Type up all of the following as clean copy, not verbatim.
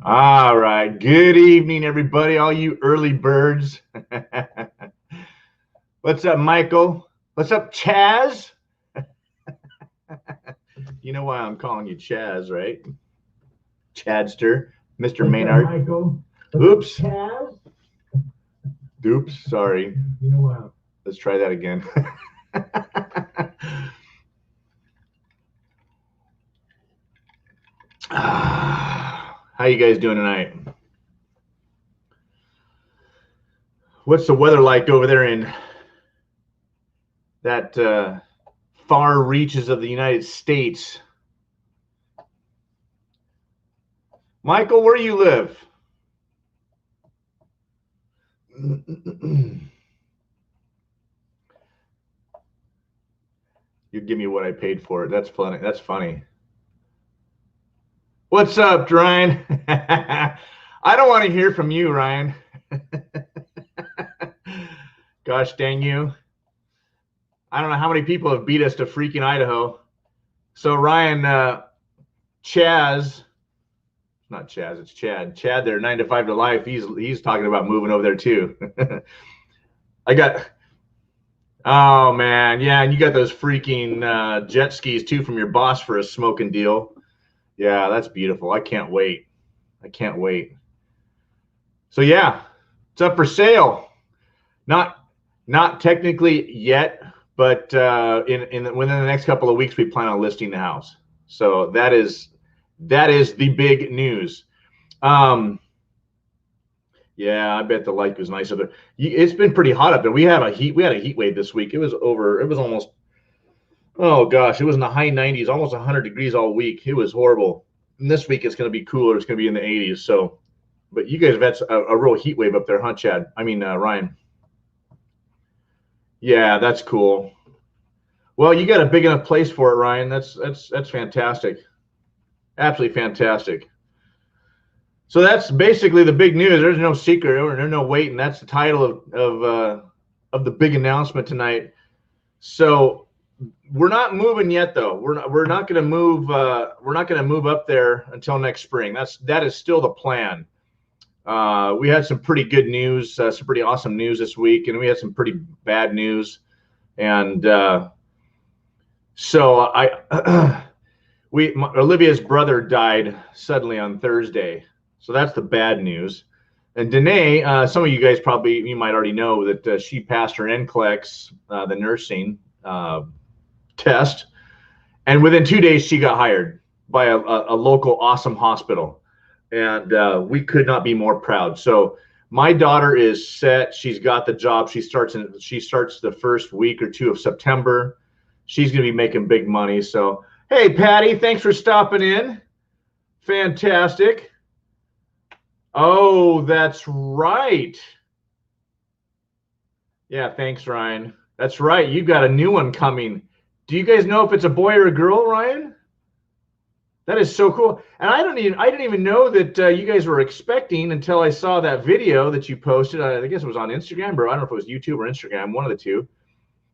All right. Good evening, everybody, all you early birds. What's up, Michael? What's up, Chaz? You know why I'm calling you Chaz, right? Chadster, Mr. What's up, Maynard. Michael? Oops. Chaz? Oops. Sorry. You know what? Let's try that again. How you guys doing tonight? What's the weather like over there in that far reaches of the United States? Michael, where do you live? You give me what I paid for it. That's funny. That's funny. What's up, Ryan? I don't want to hear from you, Ryan. Gosh dang you. I don't know how many people have beat us to freaking Idaho. So Ryan, Chaz, not Chaz, it's Chad. Chad there, 9 to 5 to life. He's talking about moving over there too. Oh man, yeah, and you got those freaking jet skis too from your boss for a smoking deal. Yeah, that's beautiful. I can't wait. I can't wait. So yeah, it's up for sale. Not technically yet, but within the next couple of weeks, we plan on listing the house. So that is the big news. Yeah, I bet the light was nice up there. It's been pretty hot up there. We had a heat wave this week. It was almost, oh gosh, it was in the high 90s, almost 100 degrees all week. It was horrible. And this week it's going to be cooler. It's going to be in the 80s. So, but you guys have had a real heat wave up there, huh, Chad? I mean, Ryan. Yeah, that's cool. Well, you got a big enough place for it, Ryan. That's fantastic. Absolutely fantastic. So that's basically the big news. There's no secret. There's no waiting. That's the title of the big announcement tonight. So we're not moving yet, though. We're not going to move. We're not going to move up there until next spring. That is still the plan. We had some pretty good news, some pretty awesome news this week, and we had some pretty bad news. And so Olivia's brother died suddenly on Thursday. So that's the bad news. And Danae, some of you guys you might already know that she passed her NCLEX, the nursing test. And within 2 days, she got hired by a local awesome hospital. And we could not be more proud. So my daughter is set. She's got the job. She starts the first week or two of September. She's going to be making big money. So, hey, Patty, thanks for stopping in. Fantastic. Oh, that's right. Yeah, thanks, Ryan. That's right. You got a new one coming. Do you guys know if it's a boy or a girl, Ryan? That is so cool. And I didn't even know that you guys were expecting until I saw that video that you posted. I guess it was on Instagram, bro. I don't know if it was YouTube or Instagram, one of the two.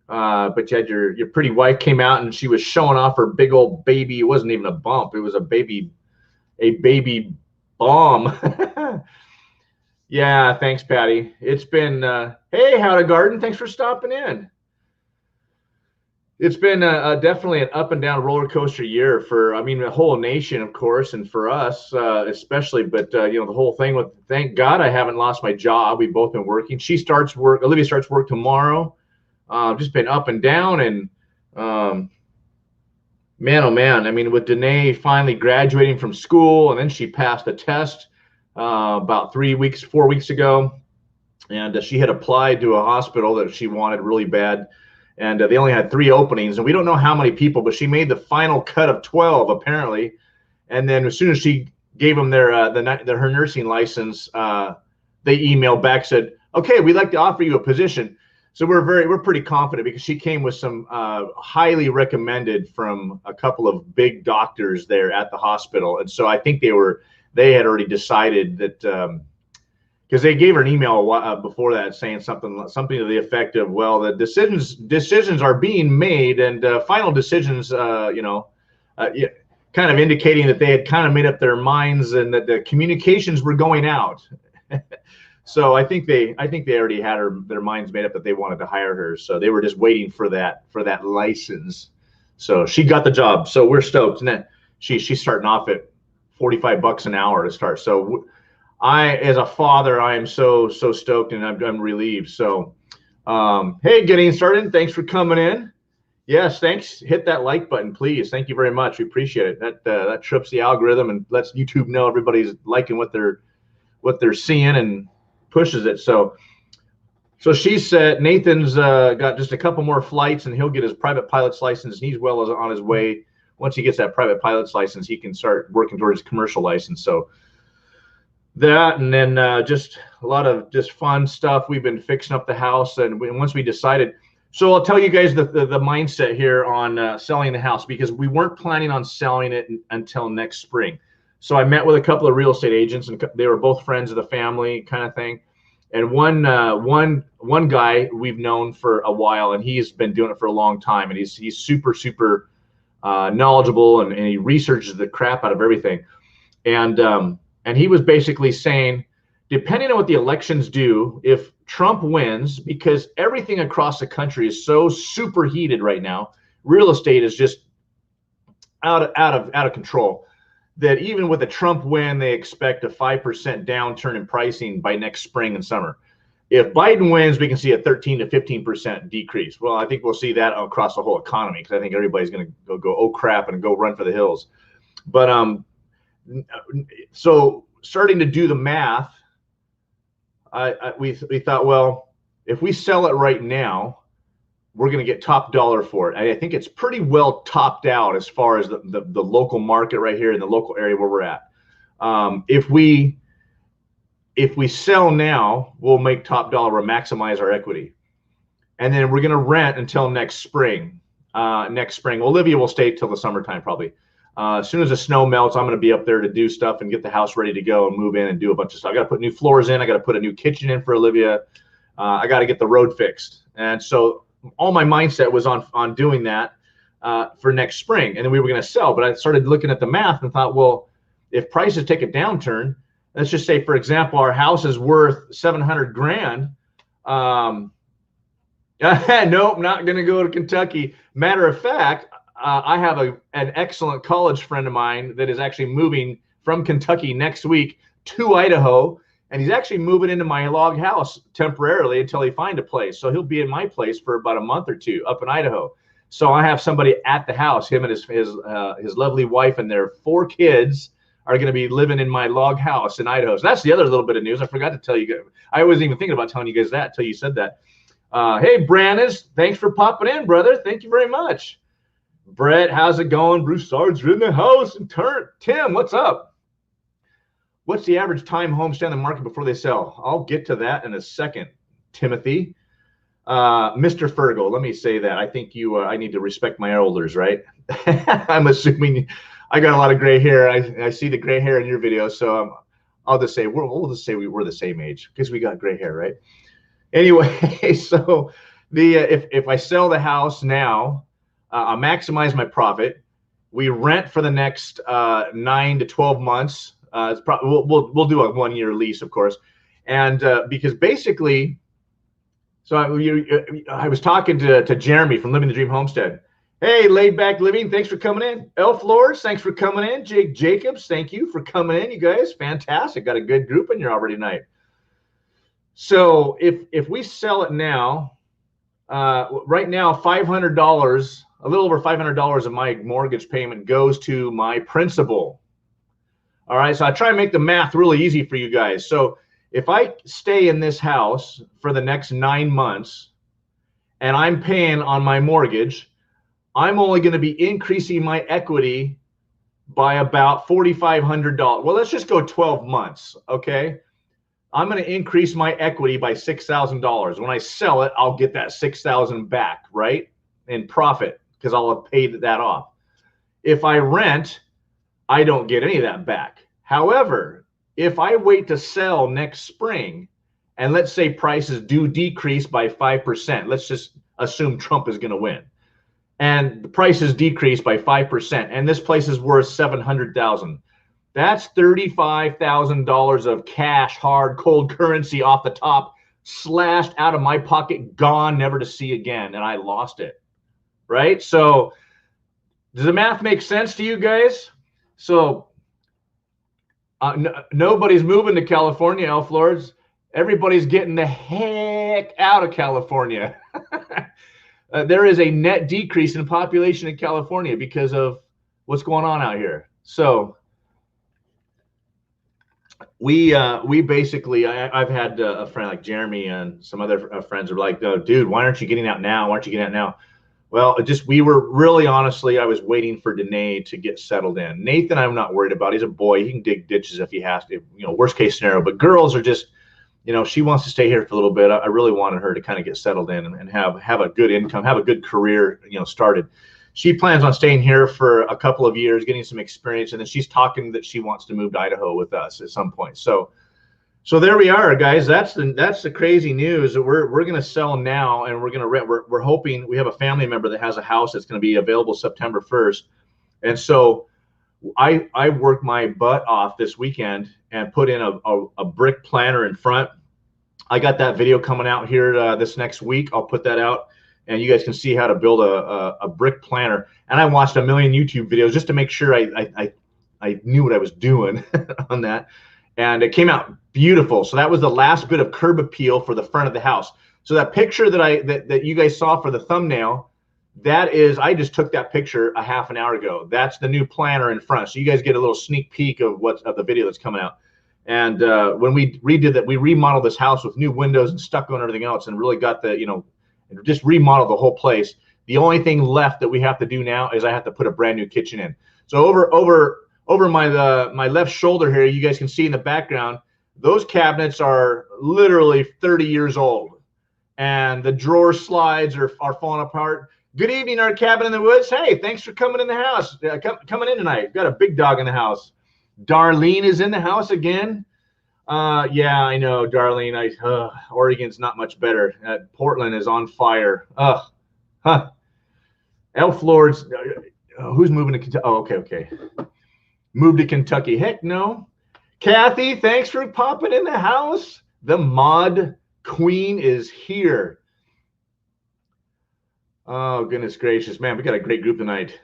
But you had your pretty wife came out and she was showing off her big old baby. It wasn't even a bump. It was a baby bomb. Yeah, thanks, Patty. It's been, hey, How to Garden. Thanks for stopping in. It's been definitely an up and down roller coaster year for, I mean, the whole nation, of course, and for us especially. But, the whole thing with, thank God I haven't lost my job. We've both been working. Olivia starts work tomorrow. Just been up and down. And man, oh, man. I mean, with Danae finally graduating from school, and then she passed the test about 4 weeks ago. And she had applied to a hospital that she wanted really bad. And they only had 3 openings, and we don't know how many people, but she made the final cut of 12 apparently. And then as soon as she gave them her nursing license, they emailed back, said, "Okay, we'd like to offer you a position." So we're pretty confident because she came with some highly recommended from a couple of big doctors there at the hospital, and so I think they had already decided that. Because they gave her an email before that saying something to the effect of, well, the decisions are being made, and final decisions, yeah, kind of indicating that they had kind of made up their minds and that the communications were going out. So I think they already had their minds made up that they wanted to hire her. So they were just waiting for that license. So she got the job. So we're stoked. And then she's starting off at $45 an hour to start. So as a father, I am so stoked, and I'm relieved. So hey, getting started. Thanks for coming in. Yes, thanks. Hit that like button, please. Thank you very much. We appreciate it. That trips the algorithm and lets YouTube know everybody's liking what they're seeing and pushes it. So she said Nathan's got just a couple more flights and he'll get his private pilot's license. And he's well on his way. Once he gets that private pilot's license, he can start working towards his commercial license. So that, and then just a lot of just fun stuff. We've been fixing up the house, and once we decided. So I'll tell you guys the mindset here on selling the house, because we weren't planning on selling it until next spring. So I met with a couple of real estate agents, and they were both friends of the family kind of thing. And one guy we've known for a while, and he's been doing it for a long time, and he's super knowledgeable, and he researches the crap out of everything. And he was basically saying, depending on what the elections do, if Trump wins, because everything across the country is so super heated right now, real estate is just out of control, that even with a Trump win, they expect a 5% downturn in pricing by next spring and summer. If Biden wins, we can see a 13 to 15% decrease. Well, I think we'll see that across the whole economy, because I think everybody's going to go, oh crap, and go run for the hills. But so starting to do the math, we thought, well, if we sell it right now, we're going to get top dollar for it. I think it's pretty well topped out as far as the local market right here in the local area where we're at. If we sell now, we'll make top dollar or maximize our equity. And then we're going to rent until next spring. Olivia will stay till the summertime probably. As soon as the snow melts, I'm going to be up there to do stuff and get the house ready to go and move in and do a bunch of stuff. I got to put new floors in. I got to put a new kitchen in for Olivia. I got to get the road fixed. And so all my mindset was on doing that for next spring. And then we were going to sell. But I started looking at the math and thought, well, if prices take a downturn, let's just say, for example, our house is worth $700,000. Nope, not going to go to Kentucky. Matter of fact, I have an excellent college friend of mine that is actually moving from Kentucky next week to Idaho, and he's actually moving into my log house temporarily until he finds a place. So he'll be in my place for about a month or two up in Idaho. So I have somebody at the house. Him and his lovely wife and their 4 kids are going to be living in my log house in Idaho. So that's the other little bit of news I forgot to tell you guys. I wasn't even thinking about telling you guys that until you said that. Hey, Brannis, thanks for popping in, brother. Thank you very much. Brett, how's it going? Broussard's in the house. And Tim, what's up? What's the average time homes stay on the market before they sell? I'll get to that in a second, Timothy. Mr. Fergal, let me say that. I think I need to respect my elders, right? I'm assuming I got a lot of gray hair. I see the gray hair in your video, so I'll just say we'll just say we're the same age because we got gray hair, right? Anyway, so if I sell the house now, I maximize my profit. We rent for the next 9 to 12 months. It's probably we'll do a 1-year lease, of course, and because basically, so I was talking to Jeremy from Living the Dream Homestead. Hey, Laid Back Living, thanks for coming in. Elf Lords, thanks for coming in. Jake Jacobs, thank you for coming in. You guys, fantastic. Got a good group in here already tonight. So if we sell it now, right now, $500. A little over $500 of my mortgage payment goes to my principal. All right, so I try and make the math really easy for you guys. So if I stay in this house for the next 9 months and I'm paying on my mortgage, I'm only going to be increasing my equity by about $4,500. Well, let's just go 12 months, okay? I'm going to increase my equity by $6,000. When I sell it, I'll get that $6,000 back, right? In profit, because I'll have paid that off. If I rent, I don't get any of that back. However, if I wait to sell next spring, and let's say prices do decrease by 5%, let's just assume Trump is going to win. and the price has decreased by 5%, and this place is worth $700,000. That's $35,000 of cash, hard, cold currency off the top, slashed out of my pocket, gone, never to see again, and I lost it, right? So does the math make sense to you guys? So nobody's moving to California, Elf Lords. Everybody's getting the heck out of California. There is a net decrease in population in California because of what's going on out here. So we basically, I've had a friend like Jeremy and some other friends are like, oh, dude, why aren't you getting out now? Why aren't you getting out now? Well, we were really, honestly, I was waiting for Danae to get settled in. Nathan, I'm not worried about. He's a boy. He can dig ditches if he has to, worst case scenario. But girls are just, she wants to stay here for a little bit. I really wanted her to kind of get settled in and have a good income, have a good career, started. She plans on staying here for a couple of years, getting some experience, and then she's talking that she wants to move to Idaho with us at some point. So there we are, guys. That's the crazy news. We're going to sell now, and we're going to rent. We're hoping we have a family member that has a house that's going to be available September 1st, and so I worked my butt off this weekend and put in a brick planter in front. I got that video coming out here this next week. I'll put that out, and you guys can see how to build a brick planter. And I watched a million YouTube videos just to make sure I knew what I was doing on that. And it came out beautiful. So that was the last bit of curb appeal for the front of the house. So that picture that you guys saw for the thumbnail, I just took that picture a half an hour ago. That's the new planter in front. So you guys get a little sneak peek of the video that's coming out. And when we redid that, we remodeled this house with new windows and stucco and everything else, and really got just remodeled the whole place. The only thing left that we have to do now is I have to put a brand new kitchen in. So over my left shoulder here, you guys can see in the background, those cabinets are literally 30 years old, and the drawer slides are falling apart. Good evening, our cabin in the woods. Hey, thanks for coming in the house. Coming in tonight. We've got a big dog in the house. Darlene is in the house again. Yeah, I know, Darlene. Oregon's not much better. Portland is on fire. Elf Lords. Who's moving to Kentucky? Oh, okay. Move to Kentucky. Heck no. Kathy, thanks for popping in the house. The mod queen is here. Oh, goodness gracious. Man, we got a great group tonight.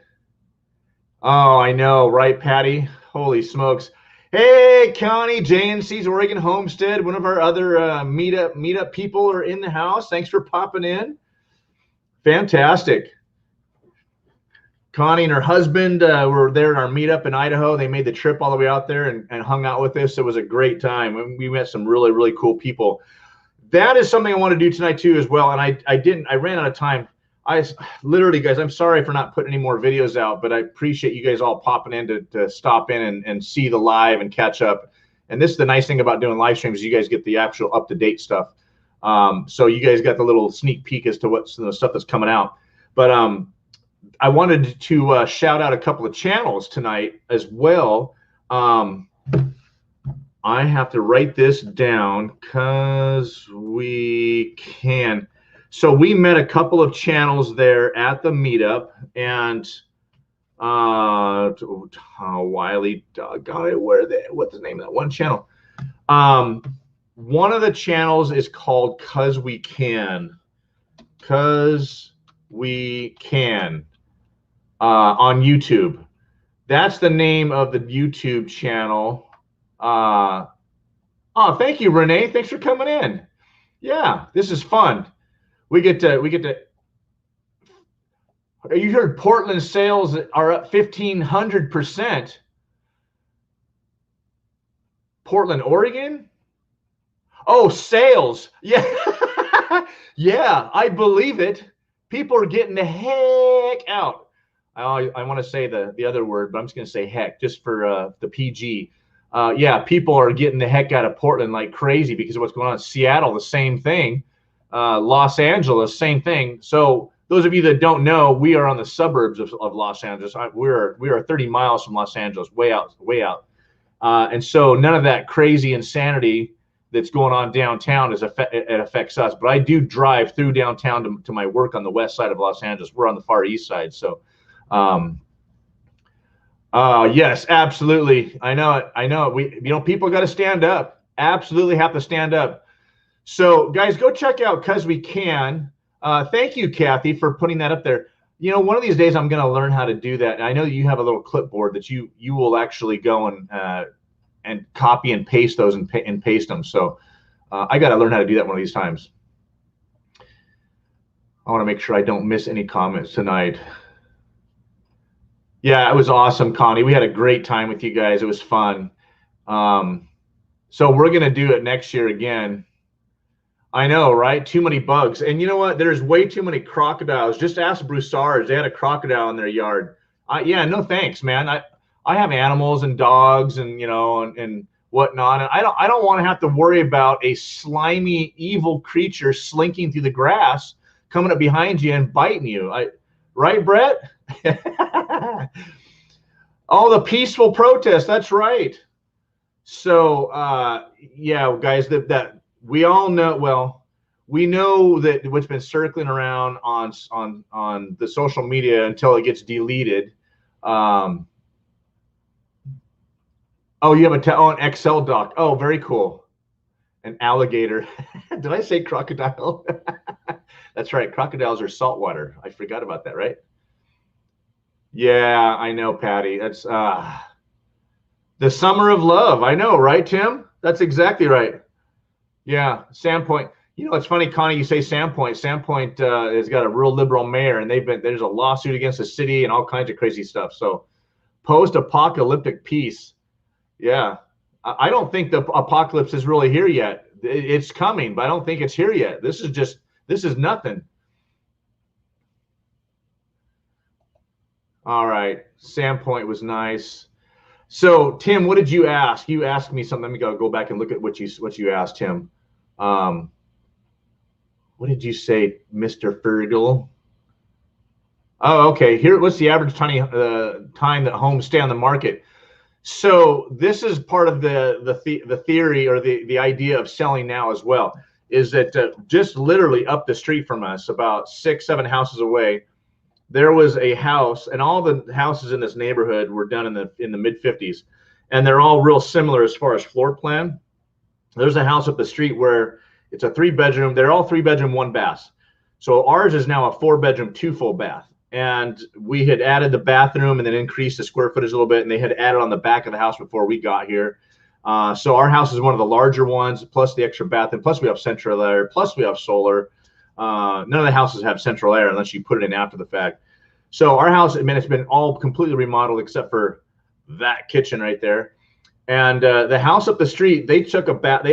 Oh, I know, right, Patty? Holy smokes. Hey, Connie, JNC's Oregon Homestead, one of our other meetup people are in the house. Thanks for popping in. Fantastic. Connie and her husband were there at our meetup in Idaho. They made the trip all the way out there and hung out with us. It was a great time. We met some really, really cool people. That is something I want to do tonight too as well. And I ran out of time. Literally, guys, I'm sorry for not putting any more videos out, but I appreciate you guys all popping in to stop in and see the live and catch up. And this is the nice thing about doing live streams, you guys get the actual up-to-date stuff. So you guys got the little sneak peek as to what's the stuff that's coming out. But I wanted to shout out a couple of channels tonight as well. I have to write this down because we can. So we met a couple of channels there at the meetup, and Wiley, doggone it, what's the name of that one channel? One of the channels is called Cause We Can. Cause We Can on YouTube. That's the name of the YouTube channel. Oh, thank you, Renee. Thanks for coming in. Yeah, this is fun. We get to. You heard Portland sales are up 1,500%. Portland, Oregon? Oh, sales. Yeah. Yeah, I believe it. People are getting the heck out. I want to say the other word, but I'm just going to say heck just for the PG. Yeah, people are getting the heck out of Portland like crazy because of what's going on. Seattle, the same thing. Los Angeles, same thing. So those of you that don't know, we are on the suburbs of Los Angeles. We are 30 miles from Los Angeles, way out. And so none of that crazy insanity that's going on downtown it affects us. But I do drive through downtown to my work on the west side of Los Angeles. We're on the far east side. So, yes, absolutely. I know it. I know it. People got to stand up. Absolutely have to stand up. So, guys, go check out Cuz We Can. Thank you, Kathy, for putting that up there. One of these days I'm going to learn how to do that. And I know you have a little clipboard that you will actually go and copy and paste those and paste them. So I got to learn how to do that one of these times. I want to make sure I don't miss any comments tonight. Yeah, it was awesome, Connie. We had a great time with you guys. It was fun. So we're going to do it next year again. I know, right? Too many bugs. And you know what? There's way too many crocodiles. Just ask Broussards. They had a crocodile in their yard. Yeah, no thanks, man. I have animals and dogs and, and whatnot. And I don't want to have to worry about a slimy, evil creature slinking through the grass, coming up behind you and biting you. Right, Brett? Oh, the peaceful protest. That's right. So, yeah, guys, that we all know. Well, we know that what's been circling around on the social media until it gets deleted. Oh, you have an Excel doc. Oh, very cool. An alligator. Did I say crocodile? That's right. Crocodiles are saltwater. I forgot about that, right? Yeah, I know, Patty. That's the summer of love. I know, right, Tim? That's exactly right. Yeah, Sandpoint. It's funny, Connie, you say Sandpoint. Sandpoint has got a real liberal mayor, and there's a lawsuit against the city and all kinds of crazy stuff. So, post-apocalyptic peace. Yeah, I don't think the apocalypse is really here yet. It's coming, but I don't think it's here yet. This is nothing. All right, Sandpoint was nice. So, Tim, what did you ask? You asked me something. Let me go back and look at what you asked, Tim. What did you say, Mr. Fergal? Oh, okay. What's the average time that homes stay on the market? So this is part of the theory or the idea of selling now as well. Is that just literally up the street from us, about 6-7 houses away, there was a house, and all the houses in this neighborhood were done in the mid-50s, and they're all real similar as far as floor plan. There's a house up the street where it's a 3-bedroom. They're all 3-bedroom, 1 bath. So ours is now a 4-bedroom, 2 full bath. And we had added the bathroom and then increased the square footage a little bit, and they had added on the back of the house before we got here. So our house is one of the larger ones, plus the extra bathroom, plus we have central air, plus we have solar. None of the houses have central air unless you put it in after the fact. So our house, it's been all completely remodeled except for that kitchen right there. And the house up the street, they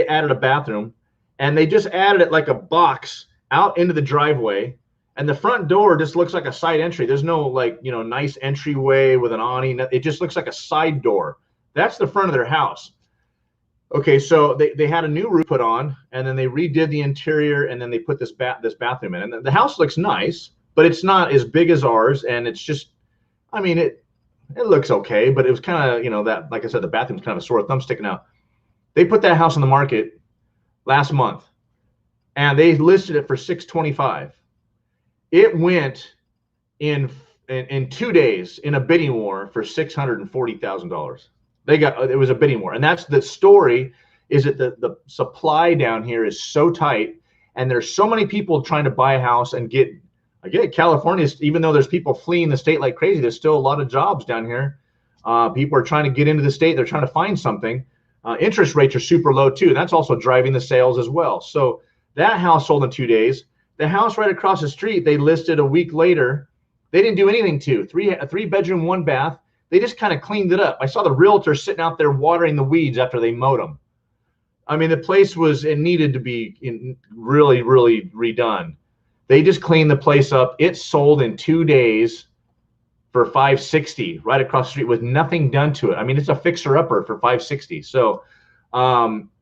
added a bathroom, and they just added it like a box out into the driveway. And the front door just looks like a side entry. There's no nice entryway with an awning. It just looks like a side door. That's the front of their house. Okay, so they had a new roof put on, and then they redid the interior, and then they put this bathroom in. And the house looks nice, but it's not as big as ours, and it's just, it looks okay, but it was kind of, that, like I said, the bathroom's kind of a sore thumb sticking out. They put that house on the market last month, and they listed it for $625. It went in 2 days in a bidding war for $640,000. It was a bidding war, and that's the story. Is that the supply down here is so tight, and there's so many people trying to buy a house and get. I get it, California, even though there's people fleeing the state like crazy, there's still a lot of jobs down here. People are trying to get into the state. They're trying to find something. Interest rates are super low too, and that's also driving the sales as well. So that house sold in 2 days. The house right across the street, they listed a week later. They didn't do anything to. A 3-bedroom, 1 bath. They just kind of cleaned it up. I saw the realtor sitting out there watering the weeds after they mowed them. The place it needed to be really, really redone. They just cleaned the place up. It sold in 2 days for $560 right across the street with nothing done to it. It's a fixer-upper for $560. So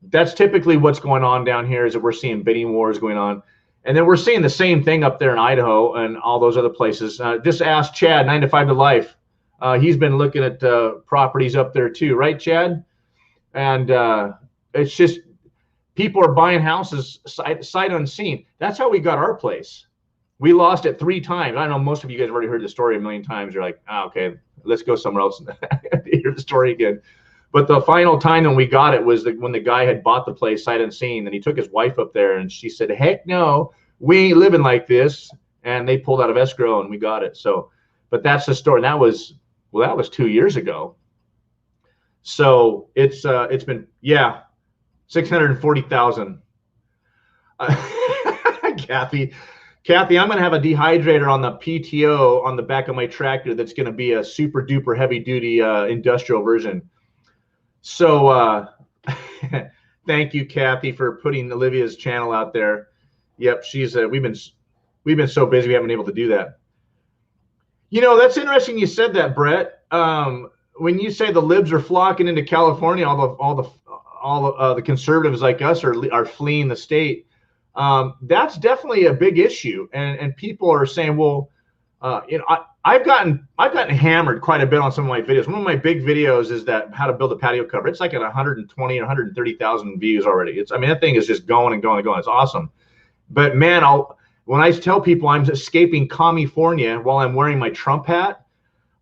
that's typically what's going on down here, is that we're seeing bidding wars going on. And then we're seeing the same thing up there in Idaho and all those other places. Just ask Chad, 9 to 5 to Life. He's been looking at properties up there too, right, Chad? And it's just People are buying houses sight unseen. That's how we got our place. We lost it 3 times. I know most of you guys have already heard the story a million times. You're like, oh, okay, let's go somewhere else and hear the story again. But the final time when we got it was when the guy had bought the place sight unseen, and he took his wife up there, and she said, heck no, we ain't living like this. And they pulled out of escrow, and we got it. So, but that's the story. And that was 2 years ago. So it's been, yeah, 640,000. Kathy, I'm going to have a dehydrator on the PTO on the back of my tractor that's going to be a super duper heavy duty industrial version. So thank you, Kathy, for putting Olivia's channel out there. Yep, she's we've been so busy we haven't been able to do that. You know, that's interesting you said that, Brett. When you say the libs are flocking into California, all the conservatives like us are fleeing the state. That's definitely a big issue, and people are saying, well, you know, I've gotten hammered quite a bit on some of my videos. One of my big videos is that how to build a patio cover. It's like at 120 or 130,000 views already. I mean, that thing is just going and going and going. It's awesome. But man, when I tell people I'm escaping California while I'm wearing my Trump hat,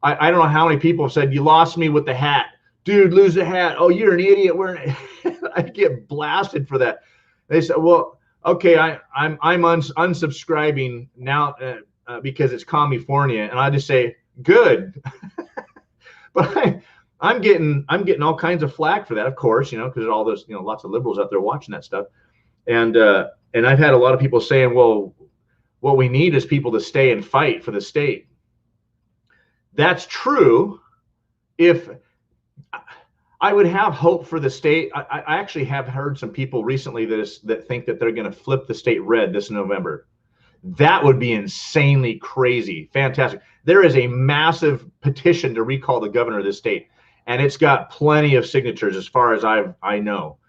I don't know how many people have said, you lost me with the hat. Dude, lose the hat. Oh, you're an idiot wearing it. I get blasted for that. They said, well, okay, I'm unsubscribing now because it's California, and I just say good. But I'm getting all kinds of flack for that, of course, you know, because all those, you know, lots of liberals out there watching that stuff, and I've had a lot of people saying, well, what we need is people to stay and fight for the state. That's true. If I would have hope for the state. I actually have heard some people recently that think that they're going to flip the state red this November. That would be insanely crazy. Fantastic. There is a massive petition to recall the governor of the state, and it's got plenty of signatures as far as I know.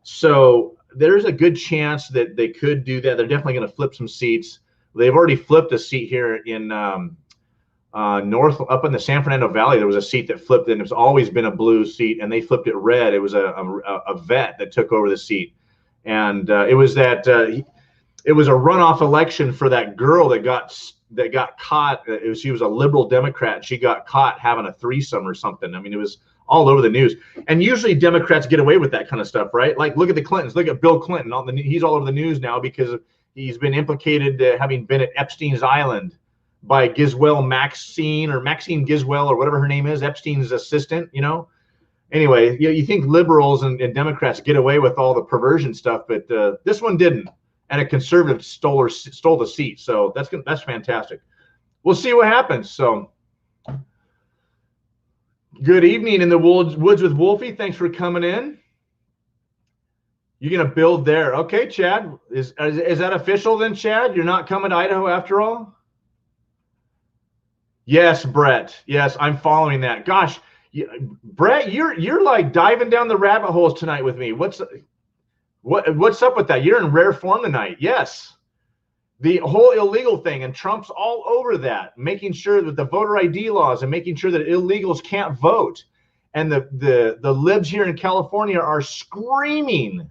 So there's a good chance that they could do that. They're definitely going to flip some seats. They've already flipped a seat here in north up in the San Fernando Valley. There was a seat that flipped, and it's always been a blue seat, and they flipped it red. It was a vet that took over the seat, and it was a runoff election for that girl that got caught. She was a liberal Democrat. She got caught having a threesome or something. I mean, it was all over the news. And usually Democrats get away with that kind of stuff, right? Like, look at the Clintons. Look at Bill Clinton. He's all over the news now because he's been implicated having been at Epstein's Island by Maxine Giswell or whatever her name is, Epstein's assistant, you know. Anyway, you think liberals and Democrats get away with all the perversion stuff, but this one didn't. And a conservative stole the seat. So that's fantastic. We'll see what happens. So good evening in the woods with Wolfie. Thanks for coming in. You're going to build there. Okay, Chad. Is that official then, Chad? You're not coming to Idaho after all? Yes, Brett. Yes, I'm following that. Gosh, Brett, you're like diving down the rabbit holes tonight with me. What's up with that? You're in rare form tonight. Yes. The whole illegal thing, and Trump's all over that, making sure that the voter ID laws and making sure that illegals can't vote. And the libs here in California are screaming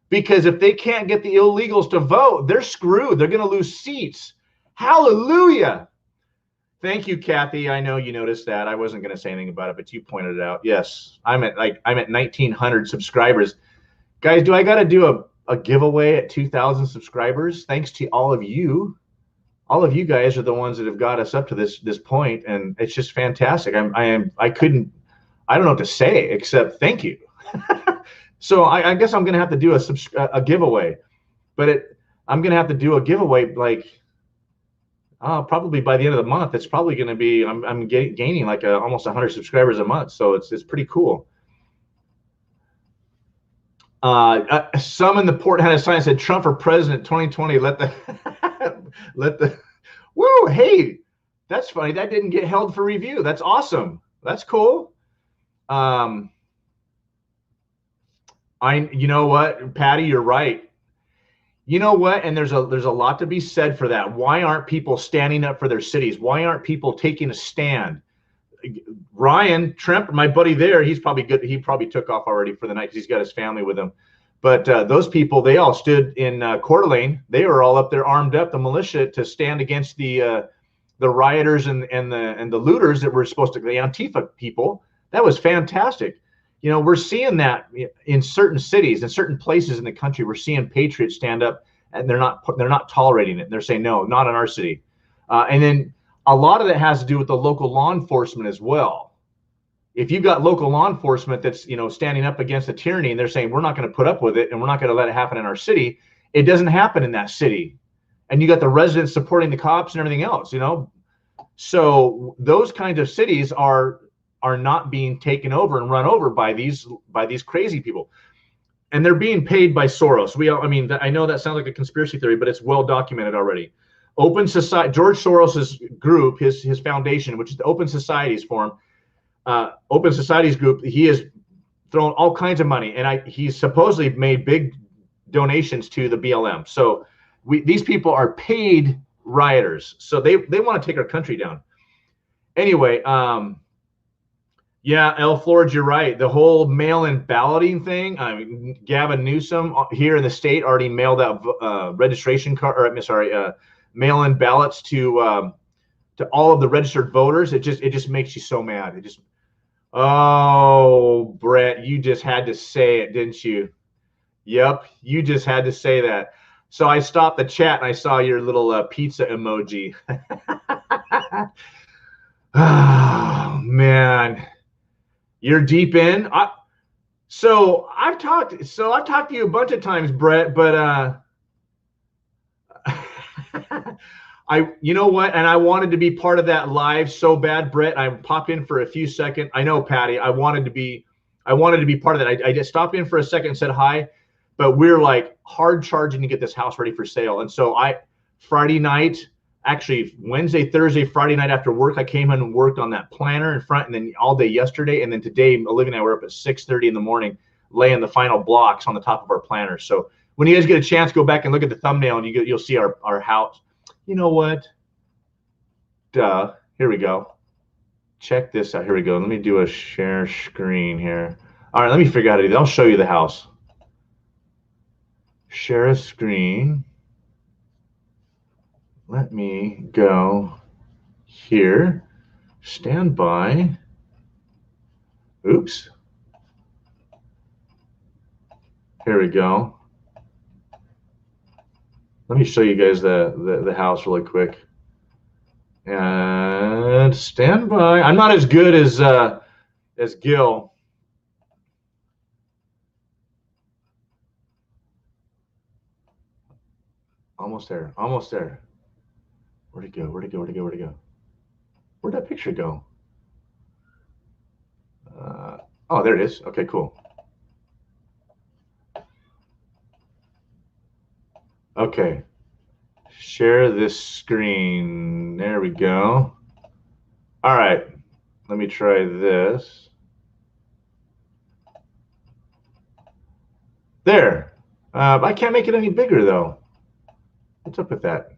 because if they can't get the illegals to vote, they're screwed. They're going to lose seats. Hallelujah. Thank you, Kathy. I know you noticed that. I wasn't going to say anything about it, but you pointed it out. Yes, I'm at 1,900 subscribers. Guys, do I got to do a giveaway at 2,000 subscribers? Thanks to all of you. All of you guys are the ones that have got us up to this point, and it's just fantastic. I don't know what to say except thank you. So I guess I'm going to have to do a giveaway, but I'm going to have to do a giveaway like probably by the end of the month. It's probably going to be I'm gaining like almost 100 subscribers a month, so it's pretty cool. Some in the port had a sign that said Trump for president 2020. Let the whoa, hey, that's funny. That didn't get held for review. That's awesome. That's cool. You know what, Patty, you're right. You know what? And there's a lot to be said for that. Why aren't people standing up for their cities? Why aren't people taking a stand? Ryan Tremp, my buddy there, he's probably good. He probably took off already for the night because he's got his family with him. But those people, they all stood in Coeur d'Alene. They were all up there armed up, the militia, to stand against the rioters and the looters that were supposed to, the Antifa people. That was fantastic. You know, we're seeing that in certain cities, in certain places in the country. We're seeing patriots stand up, and they're not tolerating it. They're saying, no, not in our city. And then a lot of that has to do with the local law enforcement as well. If you've got local law enforcement that's, you know, standing up against a tyranny, and they're saying, we're not going to put up with it, and we're not going to let it happen in our city, it doesn't happen in that city. And you got the residents supporting the cops and everything else, you know. So those kinds of cities are not being taken over and run over by these crazy people, and they're being paid by Soros. I mean, I know that sounds like a conspiracy theory, but it's well documented already. Open Society, George Soros's group, his foundation, which is the Open Societies Forum, Open Societies Group, he has thrown all kinds of money, and he's supposedly made big donations to the BLM. So these people are paid rioters, so they want to take our country down. Anyway, yeah, El Flores, you're right. The whole mail-in balloting thing. I mean, Gavin Newsom here in the state already mailed out registration card, or I'm sorry, mail-in ballots to all of the registered voters. It just makes you so mad. It just, oh, Brett, you just had to say it, didn't you? Yep, you just had to say that. So I stopped the chat and I saw your little pizza emoji. Oh man, you're deep in. So I've talked to you a bunch of times, Brett, but you know what? And I wanted to be part of that live so bad, Brett. I popped in for a few seconds. I know, Patty. I wanted to be part of that. I just stopped in for a second and said hi, but we're like hard charging to get this house ready for sale. And so Friday night, actually Wednesday, Thursday, Friday night after work, I came in and worked on that planner in front, and then all day yesterday, and then today, Olivia and I were up at 6:30 in the morning laying the final blocks on the top of our planner. So when you guys get a chance, go back and look at the thumbnail, and you'll see our house. You know what? Duh. Here we go. Check this out. Here we go. Let me do a share screen here. All right, let me figure out how to do that. I'll show you the house. Share a screen. Let me go here. Stand by. Oops. Here we go. Let me show you guys the house really quick. And stand by. I'm not as good as Gil. Almost there. Almost there. Where'd it go? Where'd it go? Where'd it go? Where'd it go? Where'd that picture go? Oh, there it is. Okay, cool. Okay. Share this screen. There we go. All right. Let me try this. There. I can't make it any bigger, though. What's up with that?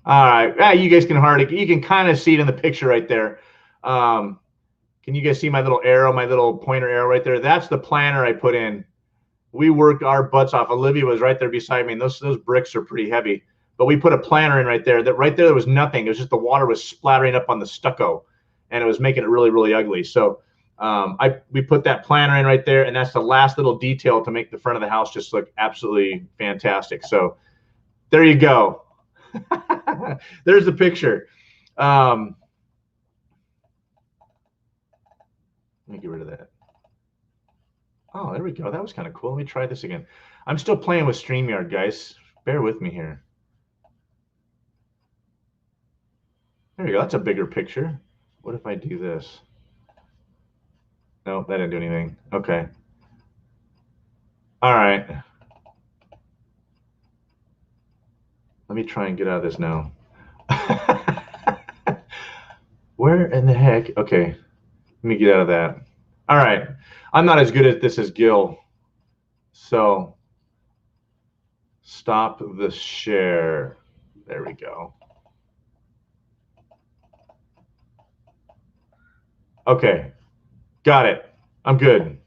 All right. You guys you can kind of see it in the picture right there. Can you guys see my little arrow, my little pointer arrow right there? That's the planner I put in. We worked our butts off. Olivia was right there beside me, and those bricks are pretty heavy. But we put a planner in right there. There was nothing. It was just the water was splattering up on the stucco, and it was making it really, really ugly. So we put that planner in right there, and that's the last little detail to make the front of the house just look absolutely fantastic. So there you go. There's the picture. Let me get rid of that. Oh, there we go. That was kind of cool. Let me try this again. I'm still playing with StreamYard, guys. Bear with me here. There we go. That's a bigger picture. What if I do this? No, that didn't do anything. Okay. All right. Let me try and get out of this now. Where in the heck? Okay. Let me get out of that. All right. I'm not as good at this as Gil. So stop the share. There we go. Okay. Got it. I'm good.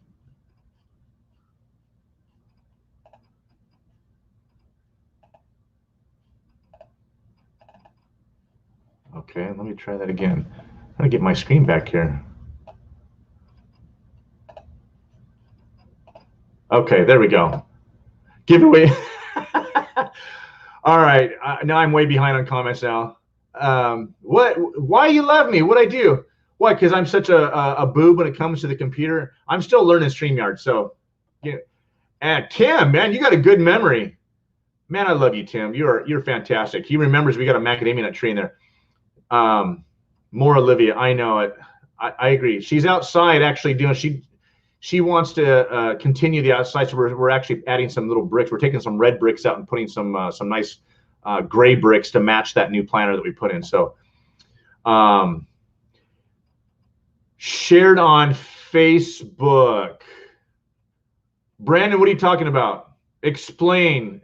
Okay, let me try that again. I'm gonna get my screen back here. Okay, there we go. Giveaway. All right, now I'm way behind on comments now. What? Why you love me? What I do? What? Because I'm such a boob when it comes to the computer. I'm still learning StreamYard. So, yeah. And Tim, man, you got a good memory. Man, I love you, Tim. You're fantastic. He remembers we got a macadamia nut tree in there. More Olivia, I know it. I agree. She's outside actually doing. She wants to continue the outside. So we're actually adding some little bricks. We're taking some red bricks out and putting some nice gray bricks to match that new planter that we put in. So shared on Facebook. Brandon, what are you talking about? Explain.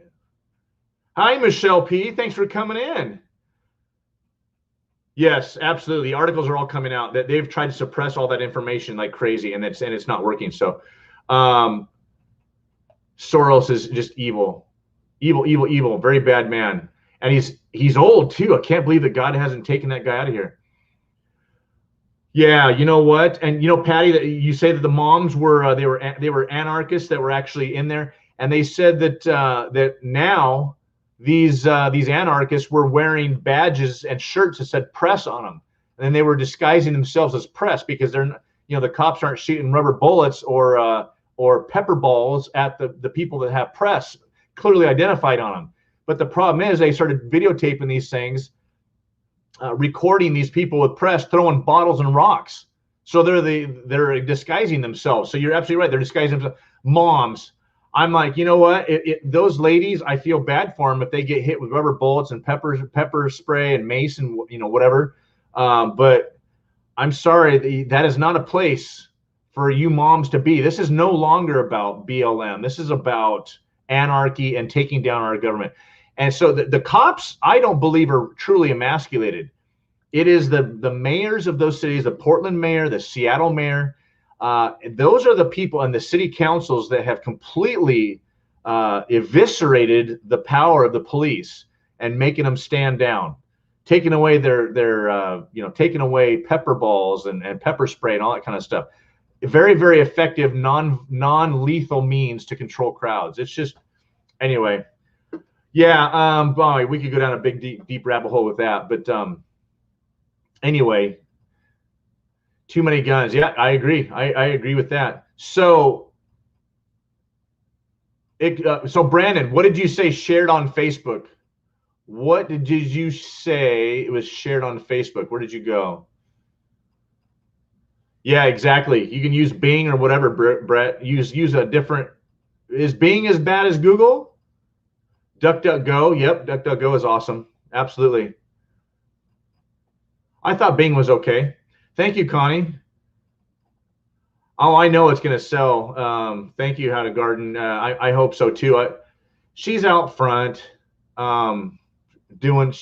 Hi, Michelle P. Thanks for coming in. Yes, absolutely. The articles are all coming out that they've tried to suppress all that information like crazy, and it's not working. So, Soros is just evil, evil, evil, evil. Very bad man, and he's old too. I can't believe that God hasn't taken that guy out of here. Yeah, you know what? And you know, Patty, that you say that the moms were they were anarchists that were actually in there, and they said that that now these anarchists were wearing badges and shirts that said press on them, and they were disguising themselves as press because they're, you know, the cops aren't shooting rubber bullets or pepper balls at the people that have press clearly identified on them. But the problem is they started videotaping these things, recording these people with press throwing bottles and rocks. So they're disguising themselves. So you're absolutely right. They're disguising themselves. Moms. I'm like, you know what? Those ladies, I feel bad for them if they get hit with rubber bullets and pepper spray and mace and, you know, whatever. But I'm sorry, that is not a place for you moms to be. This is no longer about BLM. This is about anarchy and taking down our government. And so the cops, I don't believe, are truly emasculated. It is the mayors of those cities, the Portland mayor, the Seattle mayor. Those are the people and the city councils that have completely eviscerated the power of the police and making them stand down, taking away their taking away pepper balls and pepper spray and all that kind of stuff. Very, very effective non-lethal means to control crowds. It's just, anyway. Yeah, boy, we could go down a big, deep rabbit hole with that. But anyway, too many guns. Yeah, I agree. I agree with that. So, so Brandon, what did you say shared on Facebook? What did you say it was shared on Facebook? Where did you go? Yeah, exactly. You can use Bing or whatever, Brett. Use a different. Is Bing as bad as Google? DuckDuckGo. Yep, DuckDuckGo is awesome. Absolutely. I thought Bing was okay. Thank you, Connie. Oh, I know it's going to sell. Thank you, How to Garden. I hope so too. She's out front doing.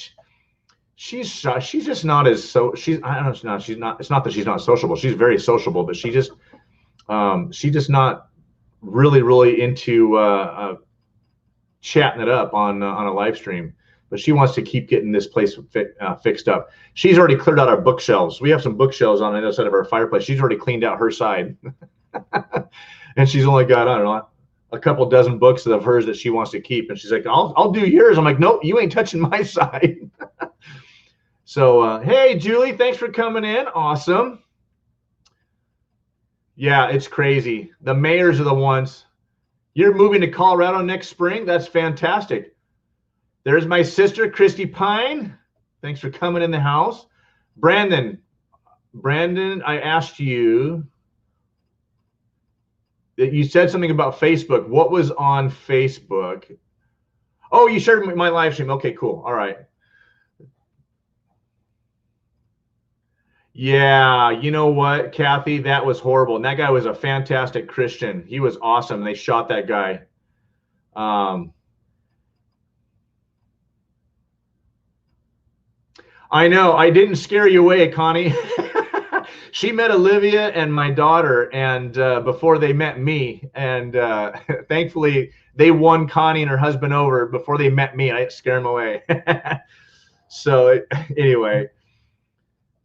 She's just not as so. She's I don't know. She's not. It's not that she's not sociable. She's very sociable, but she's just not really into chatting it up on a live stream. But she wants to keep getting this place fixed up. She's already cleared out our bookshelves. We have some bookshelves on the other side of our fireplace. She's already cleaned out her side. And she's only got, I don't know, a couple dozen books of hers that she wants to keep. And she's like, I'll do yours. I'm like, nope, you ain't touching my side. So, hey, Julie, thanks for coming in. Awesome. Yeah, it's crazy. The mayors are the ones. You're moving to Colorado next spring? That's fantastic. There's my sister, Christy Pine. Thanks for coming in the house. Brandon, I asked you that you said something about Facebook. What was on Facebook? Oh, you shared my live stream. Okay, cool. All right. Yeah, you know what, Kathy? That was horrible. And that guy was a fantastic Christian. He was awesome. They shot that guy. I know. I didn't scare you away, Connie. She met Olivia and my daughter, and before they met me, and thankfully they won Connie and her husband over before they met me. I didn't scare them away. So anyway,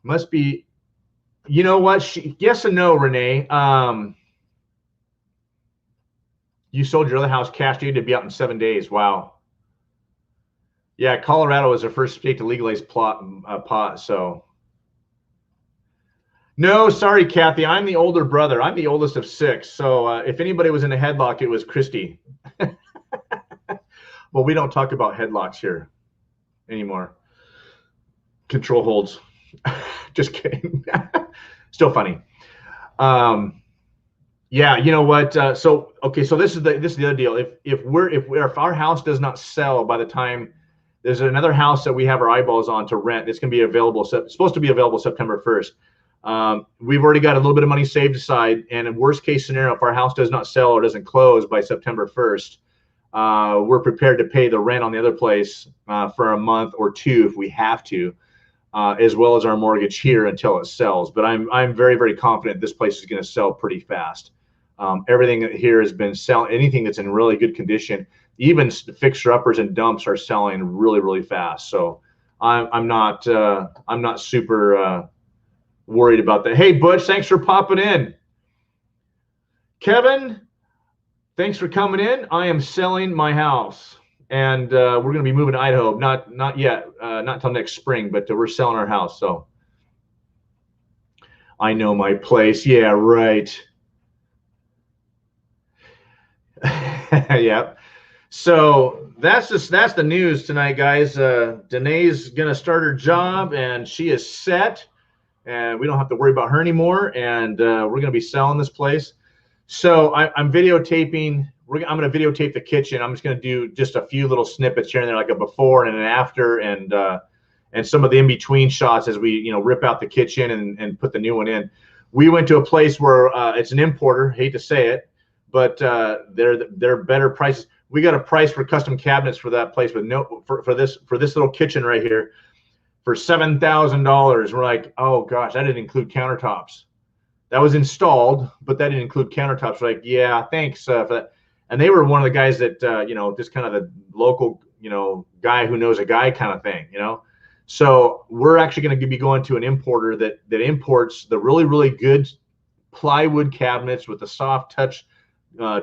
Must be, you know what? Yes and no, Renee. You sold your other house cash. You had to be out in 7 days. Wow. Yeah, Colorado was the first state to legalize pot. So, no, sorry, Kathy. I'm the older brother. I'm the oldest of six. So, if anybody was in a headlock, it was Christy. Well, we don't talk about headlocks here anymore. Control holds. Just kidding. Still funny. Yeah, you know what? So okay, so this is the other deal. If our house does not sell by the time there's another house that we have our eyeballs on to rent, it's going to be available. It's supposed to be available September 1st. We've already got a little bit of money saved aside, and in worst case scenario, if our house does not sell or doesn't close by September 1st, we're prepared to pay the rent on the other place for a month or two if we have to, as well as our mortgage here until it sells. But I'm very, very confident this place is going to sell pretty fast. Everything here has been selling. Anything that's in really good condition, even fixer-uppers and dumps, are selling really, really fast. So I'm not super worried about that. Hey, Butch, thanks for popping in. Kevin, thanks for coming in. I am selling my house, and we're going to be moving to Idaho. Not yet, not until next spring, but we're selling our house. So I know my place. Yeah, right. Yep. So that's the news tonight, guys. Danae's gonna start her job, and she is set, and we don't have to worry about her anymore. And we're gonna be selling this place. So I'm videotaping. I'm gonna videotape the kitchen. I'm just gonna do just a few little snippets here and there, like a before and an after, and some of the in between shots as we rip out the kitchen and put the new one in. We went to a place where it's an importer. Hate to say it, but they're better prices. We got a price for custom cabinets for that place, but for this little kitchen right here for $7,000. We're like, oh gosh, that didn't include countertops. That was installed, but that didn't include countertops. We're like, yeah, thanks for that. And they were one of the guys that just kind of the local guy who knows a guy kind of thing. So we're actually going to be going to an importer that imports the really, really good plywood cabinets with the soft touch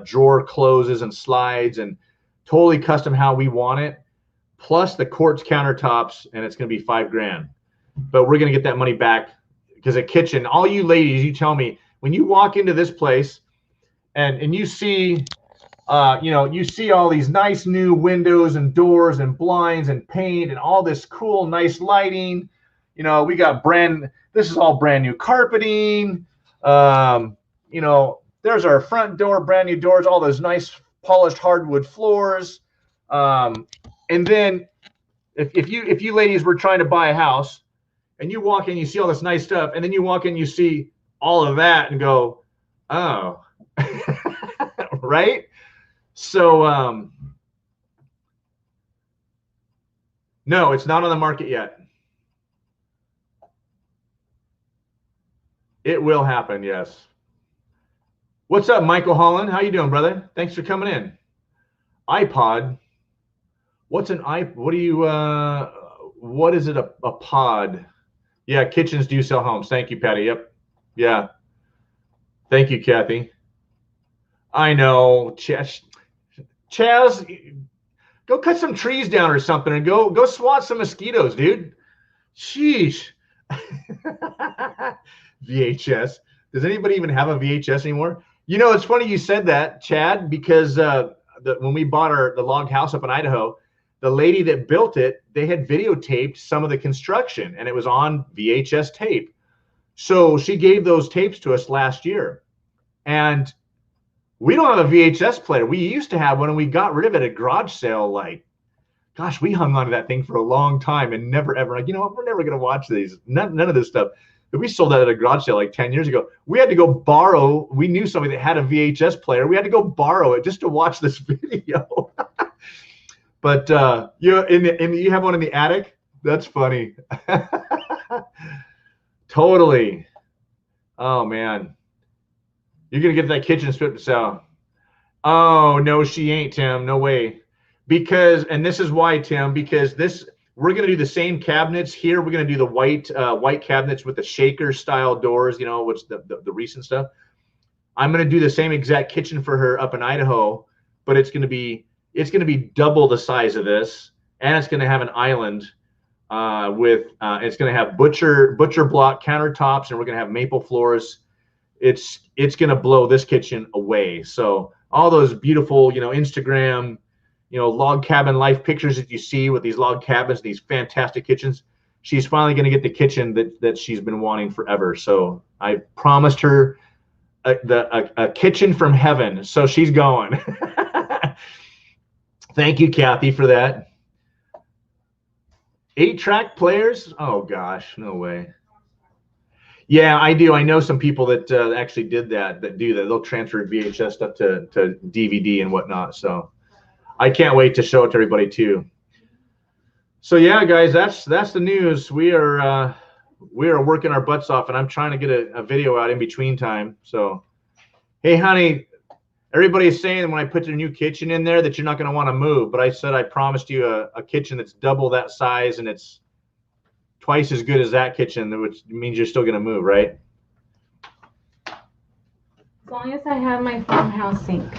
drawer closes and slides, and totally custom how we want it, plus the quartz countertops, and it's going to be $5,000. But we're going to get that money back, because a kitchen, all you ladies, you tell me, when you walk into this place and you see you see all these nice new windows and doors and blinds and paint and all this cool nice lighting, we got this is all brand new carpeting, there's our front door, brand new doors, all those nice polished hardwood floors. And then if you ladies were trying to buy a house and you walk in, you see all this nice stuff, and then you walk in, you see all of that and go, oh, right? So, no, it's not on the market yet. It will happen, yes. What's up, Michael Holland? How you doing, brother? Thanks for coming in. iPod. What's an iPod? What do you? What is it? A pod? Yeah, kitchens do sell homes. Thank you, Patty. Yep. Yeah. Thank you, Kathy. I know, Chaz. Go cut some trees down or something, and go swat some mosquitoes, dude. Sheesh. VHS. Does anybody even have a VHS anymore? It's funny you said that, Chad, because when we bought the log house up in Idaho, the lady that built it, they had videotaped some of the construction, and it was on VHS tape. So she gave those tapes to us last year. And we don't have a VHS player. We used to have one, and we got rid of it at a garage sale. Like, gosh, we hung on to that thing for a long time and never, ever, like, we're never going to watch these. None of this stuff. But we sold that at a garage sale like 10 years ago. We had to go borrow. We knew somebody that had a VHS player. We had to go borrow it just to watch this video. But you have one in the attic? That's funny. Totally. Oh, man. You're going to get that kitchen stripped out. Oh, no, she ain't, Tim. No way. And this is why, Tim, because we're going to do the same cabinets here. We're going to do the white cabinets with the shaker style doors, you know, which the recent stuff. I'm going to do the same exact kitchen for her up in Idaho, but it's going to be double the size of this, and it's going to have an island it's going to have butcher block countertops, and we're going to have maple floors. It's going to blow this kitchen away. So all those beautiful, you know, Instagram, you know, log cabin life pictures that you see with these log cabins, these fantastic kitchens, she's finally going to get the kitchen that she's been wanting forever. So I promised her a kitchen from heaven. So she's going. Thank you, Kathy, for that. 8-track players? Oh gosh, no way. Yeah, I do. I know some people that actually did that do that. They'll transfer VHS stuff to DVD and whatnot. So I can't wait to show it to everybody too. So yeah, guys, that's the news. We are working our butts off, and I'm trying to get a video out in between time. So, hey, honey, everybody's saying when I put the new kitchen in there that you're not going to want to move, but I said I promised you a kitchen that's double that size, and it's twice as good as that kitchen, which means you're still going to move, right? As long as I have my farmhouse sink.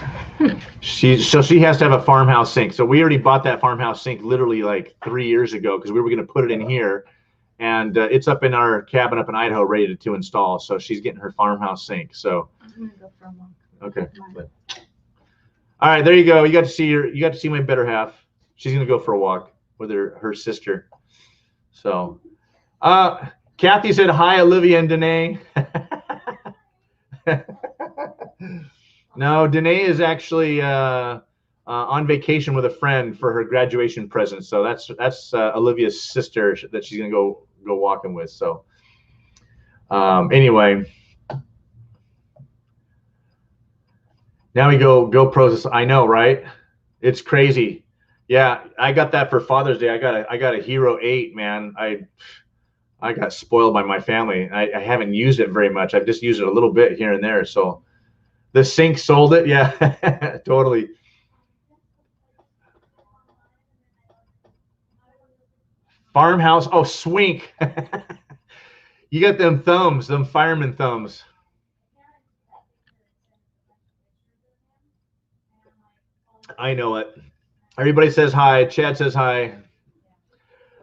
She has to have a farmhouse sink. So we already bought that farmhouse sink literally like 3 years ago because we were going to put it in here, and it's up in our cabin up in Idaho ready to install. So she's getting her farmhouse sink. So I'm gonna go for a walk. Okay. All right, there you go. You got to see my better half. She's gonna go for a walk with her sister. So, Kathy said hi, Olivia and Danae. No, Danae is actually on vacation with a friend for her graduation present. So that's Olivia's sister that she's gonna go walking with. So, anyway. Now we go GoPros. I know, right? It's crazy. Yeah, I got that for Father's Day. I got a Hero 8, man. I got spoiled by my family. I haven't used it very much. I've just used it a little bit here and there. So the sink sold it. Yeah, totally. Farmhouse. Oh, Swink. You got them thumbs, them fireman thumbs. I know it. Everybody says hi. Chad says hi.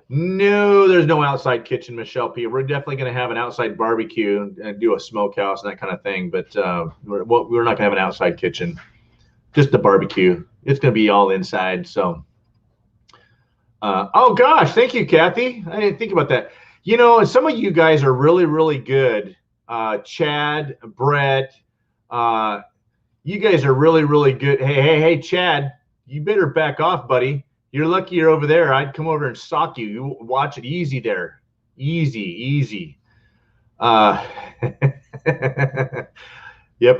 No, there's no outside kitchen, Michelle P. We're definitely going to have an outside barbecue and do a smokehouse and that kind of thing. But we're not going to have an outside kitchen. Just the barbecue. It's going to be all inside. So, oh gosh, thank you, Kathy. I didn't think about that. You know, some of you guys are really, really good. Chad, Brett, you guys are really, really good. Hey, Chad, you better back off, buddy. You're lucky you're over there. I'd come over and sock you. You watch it easy there. Easy. Yep,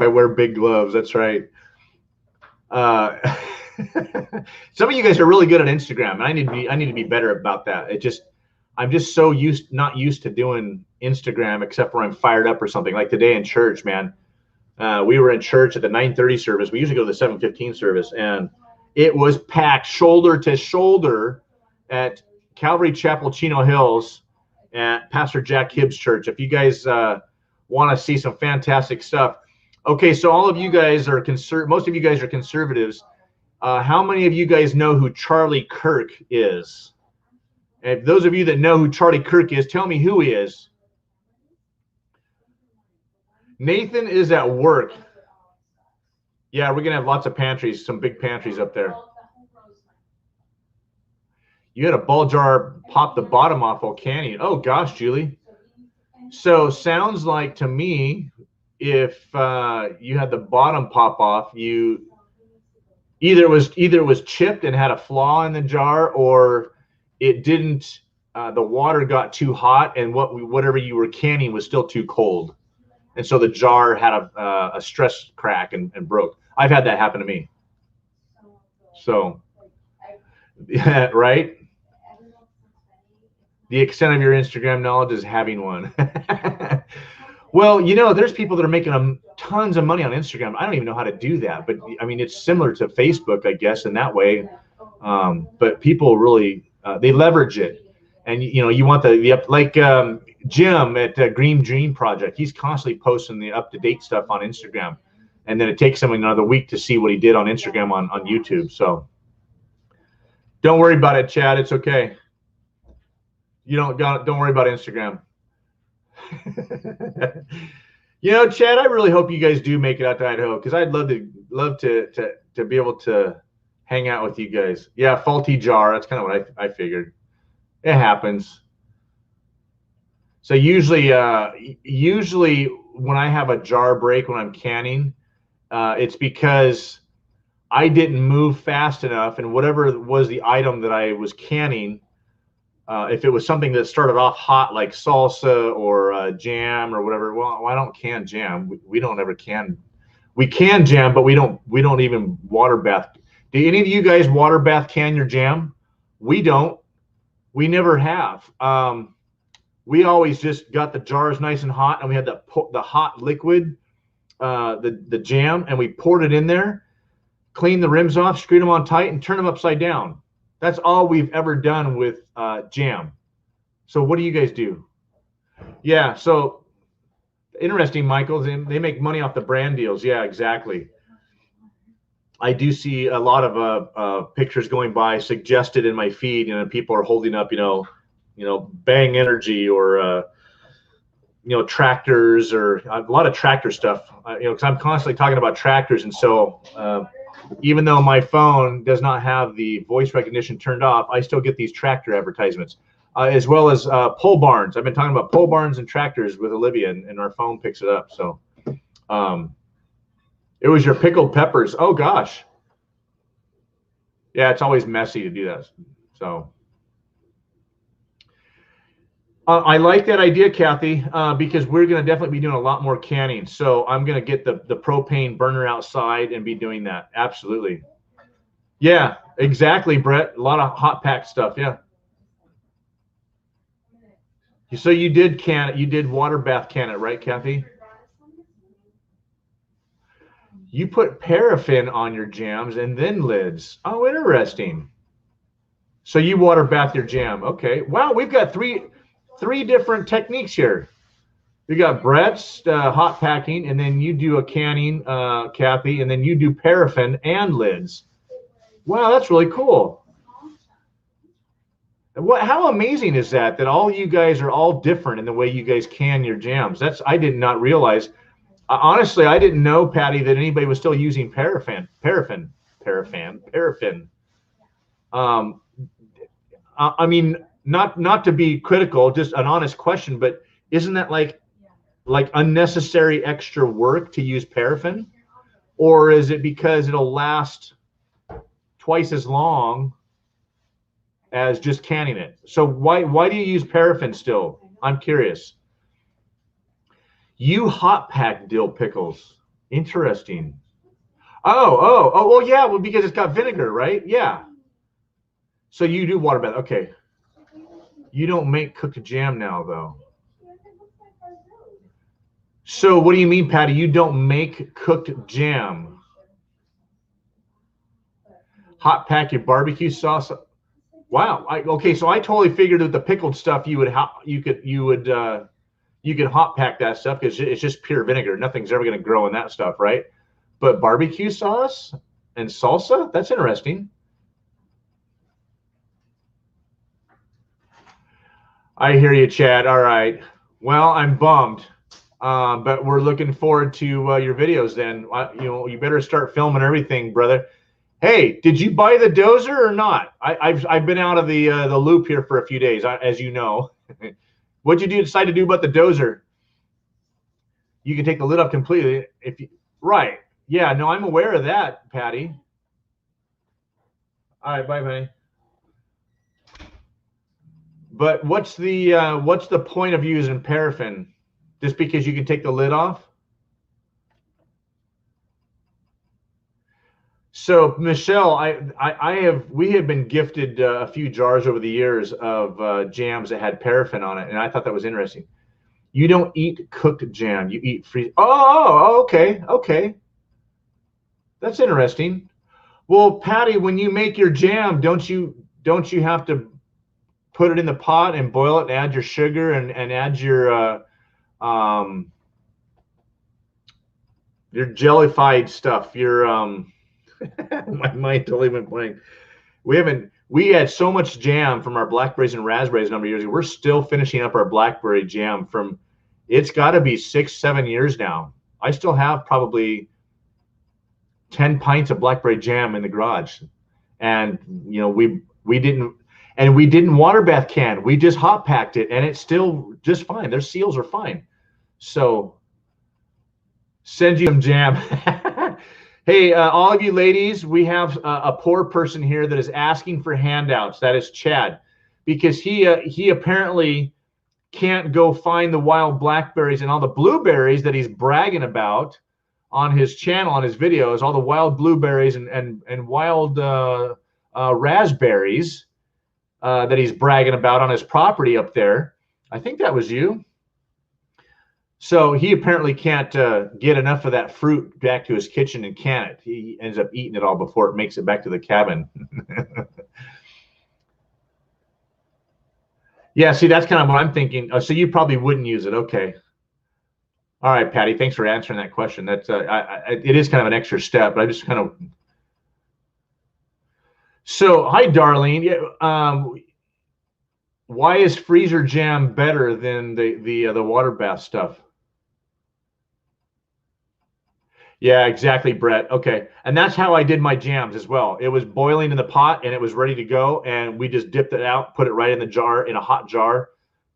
I wear big gloves. That's right. Some of you guys are really good at Instagram, and I need to be better about that. I'm just so not used to doing Instagram except when I'm fired up or something. Like today in church, man. We were in church at the 9:30 service. We usually go to the 7:15 service, and it was packed shoulder to shoulder at Calvary Chapel, Chino Hills, at Pastor Jack Hibbs Church. If you guys want to see some fantastic stuff. Okay, so all of you guys are most of you guys are conservatives. How many of you guys know who Charlie Kirk is? And those of you that know who Charlie Kirk is, tell me who he is. Nathan is at work. Yeah, we're going to have lots of pantries, some big pantries up there. You had a ball jar pop the bottom off while canning. Oh, gosh, Julie. So sounds like to me, if you had the bottom pop off, either it was chipped and had a flaw in the jar, or it didn't. The water got too hot, and whatever you were canning was still too cold. And so the jar had a stress crack and broke. I've had that happen to me. So, yeah, right? The extent of your Instagram knowledge is having one. Well, you know, there's people that are making tons of money on Instagram. I don't even know how to do that. But, I mean, it's similar to Facebook, I guess, in that way. But people really, they leverage it. And you want the like Jim at Green Dream Project. He's constantly posting the up-to-date stuff on Instagram, and then it takes him another week to see what he did on Instagram on YouTube. So don't worry about it, Chad. It's okay. Don't worry about Instagram. Chad, I really hope you guys do make it out to Idaho, because I'd love to be able to hang out with you guys. Yeah, faulty jar. That's kind of what I figured. It happens. So usually when I have a jar break when I'm canning, it's because I didn't move fast enough, and whatever was the item that I was canning, if it was something that started off hot like salsa or jam or whatever, well, I don't can jam. We don't ever can. We can jam, but we don't even water bath. Do any of you guys water bath can your jam? We don't. We never have. We always just got the jars nice and hot, and we had the hot liquid, the jam, and we poured it in there, cleaned the rims off, screwed them on tight, and turned them upside down. That's all we've ever done with jam. So what do you guys do? Yeah, so interesting, Michael. They make money off the brand deals. Yeah, exactly. I do see a lot of pictures going by suggested in my feed, and people are holding up, Bang Energy or tractors, or a lot of tractor stuff. Because I'm constantly talking about tractors, and so even though my phone does not have the voice recognition turned off, I still get these tractor advertisements, as well as pole barns. I've been talking about pole barns and tractors with Olivia, and our phone picks it up. So it was your pickled peppers. Oh gosh. Yeah, it's always messy to do that. So I like that idea, Kathy, because we're going to definitely be doing a lot more canning. So I'm going to get the propane burner outside and be doing that. Absolutely. Yeah, exactly, Brett. A lot of hot pack stuff. Yeah. So you did can it. You did water bath can it, right, Kathy? You put paraffin on your jams and then lids. Oh, interesting. So you water bath your jam. Okay. Wow, we've got three different techniques here. We got Brett's hot packing, and then you do a canning, Kathy, and then you do paraffin and lids. Wow, that's really cool. How amazing is that all you guys are all different in the way you guys can your jams? I did not realize. Honestly, I didn't know, Patty, that anybody was still using paraffin. I mean, not to be critical, just an honest question, but isn't that like unnecessary extra work to use paraffin? Or is it because it'll last twice as long as just canning it? So why do you use paraffin still? I'm curious. You hot pack dill pickles. Interesting. Oh, well, yeah, well, because it's got vinegar, right? Yeah. So you do water bath. Okay. You don't make cooked jam now, though. So what do you mean, Patty? You don't make cooked jam? Hot pack your barbecue sauce. Wow. Okay, so I totally figured that the pickled stuff you could hot pack that stuff because it's just pure vinegar. Nothing's ever going to grow in that stuff, right? But barbecue sauce and salsa, that's interesting. I hear you, Chad. All right. Well, I'm bummed, but we're looking forward to your videos then. You better start filming everything, brother. Hey, did you buy the dozer or not? I've been out of the loop here for a few days, as you know. What'd you decide to do about the dozer? You can take the lid off completely if you. Right. Yeah. No, I'm aware of that, Patty. All right. Bye, honey. But what's the point of using paraffin? Just because you can take the lid off? So Michelle, we have been gifted a few jars over the years of jams that had paraffin on it, and I thought that was interesting. You don't eat cooked jam; you eat free. Oh, okay. That's interesting. Well, Patty, when you make your jam, don't you have to put it in the pot and boil it and add your sugar and add your jellified stuff. My mind totally went blank. We had so much jam from our blackberries and raspberries a number of years ago. We're still finishing up our blackberry jam from, it's got to be 6-7 years now. I still have probably 10 pints of blackberry jam in the garage. And, you know, we didn't water bath can. We just hot packed it and it's still just fine. Their seals are fine. So send you some jam. Hey, all of you ladies, we have a poor person here that is asking for handouts. That is Chad, because he apparently can't go find the wild blackberries and all the blueberries that he's bragging about on his channel, on his videos, all the wild blueberries and wild raspberries that he's bragging about on his property up there. I think that was you. So he apparently can't get enough of that fruit back to his kitchen and can it. He ends up eating it all before it makes it back to the cabin. Yeah, see, that's kind of what I'm thinking. Oh, so you probably wouldn't use it. Okay. All right, Patty, thanks for answering that question. That's it is kind of an extra step, but I just kind of. So, hi, Darlene. Why is freezer jam better than the water bath stuff? Yeah, exactly, Brett. Okay, and that's how I did my jams as well. It was boiling in the pot and it was ready to go, and we just dipped it out, put it right in the jar, in a hot jar,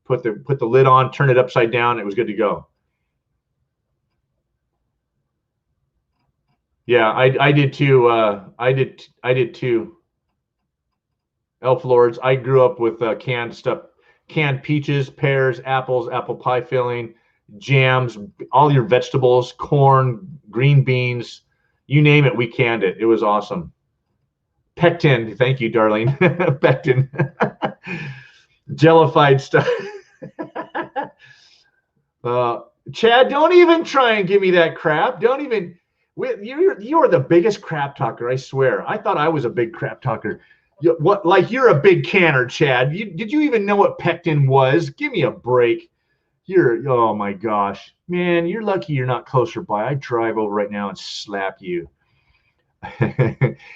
put the lid on, turn it upside down, it was good to go. Yeah, I did too. I did too. Elf Lords. I grew up with canned stuff, canned peaches, pears, apples, apple pie filling, jams, all your vegetables, corn, green beans, you name it, we canned it. It was awesome. Pectin, thank you, Darlene. Pectin. Jellified stuff. Chad, don't even try and give me that crap. Don't even. You're the biggest crap talker, I swear. I thought I was a big crap talker. What? Like you're a big canner, Chad. Did you even know what pectin was? Give me a break. Oh my gosh, man, you're lucky you're not closer by. I'd drive over right now and slap you.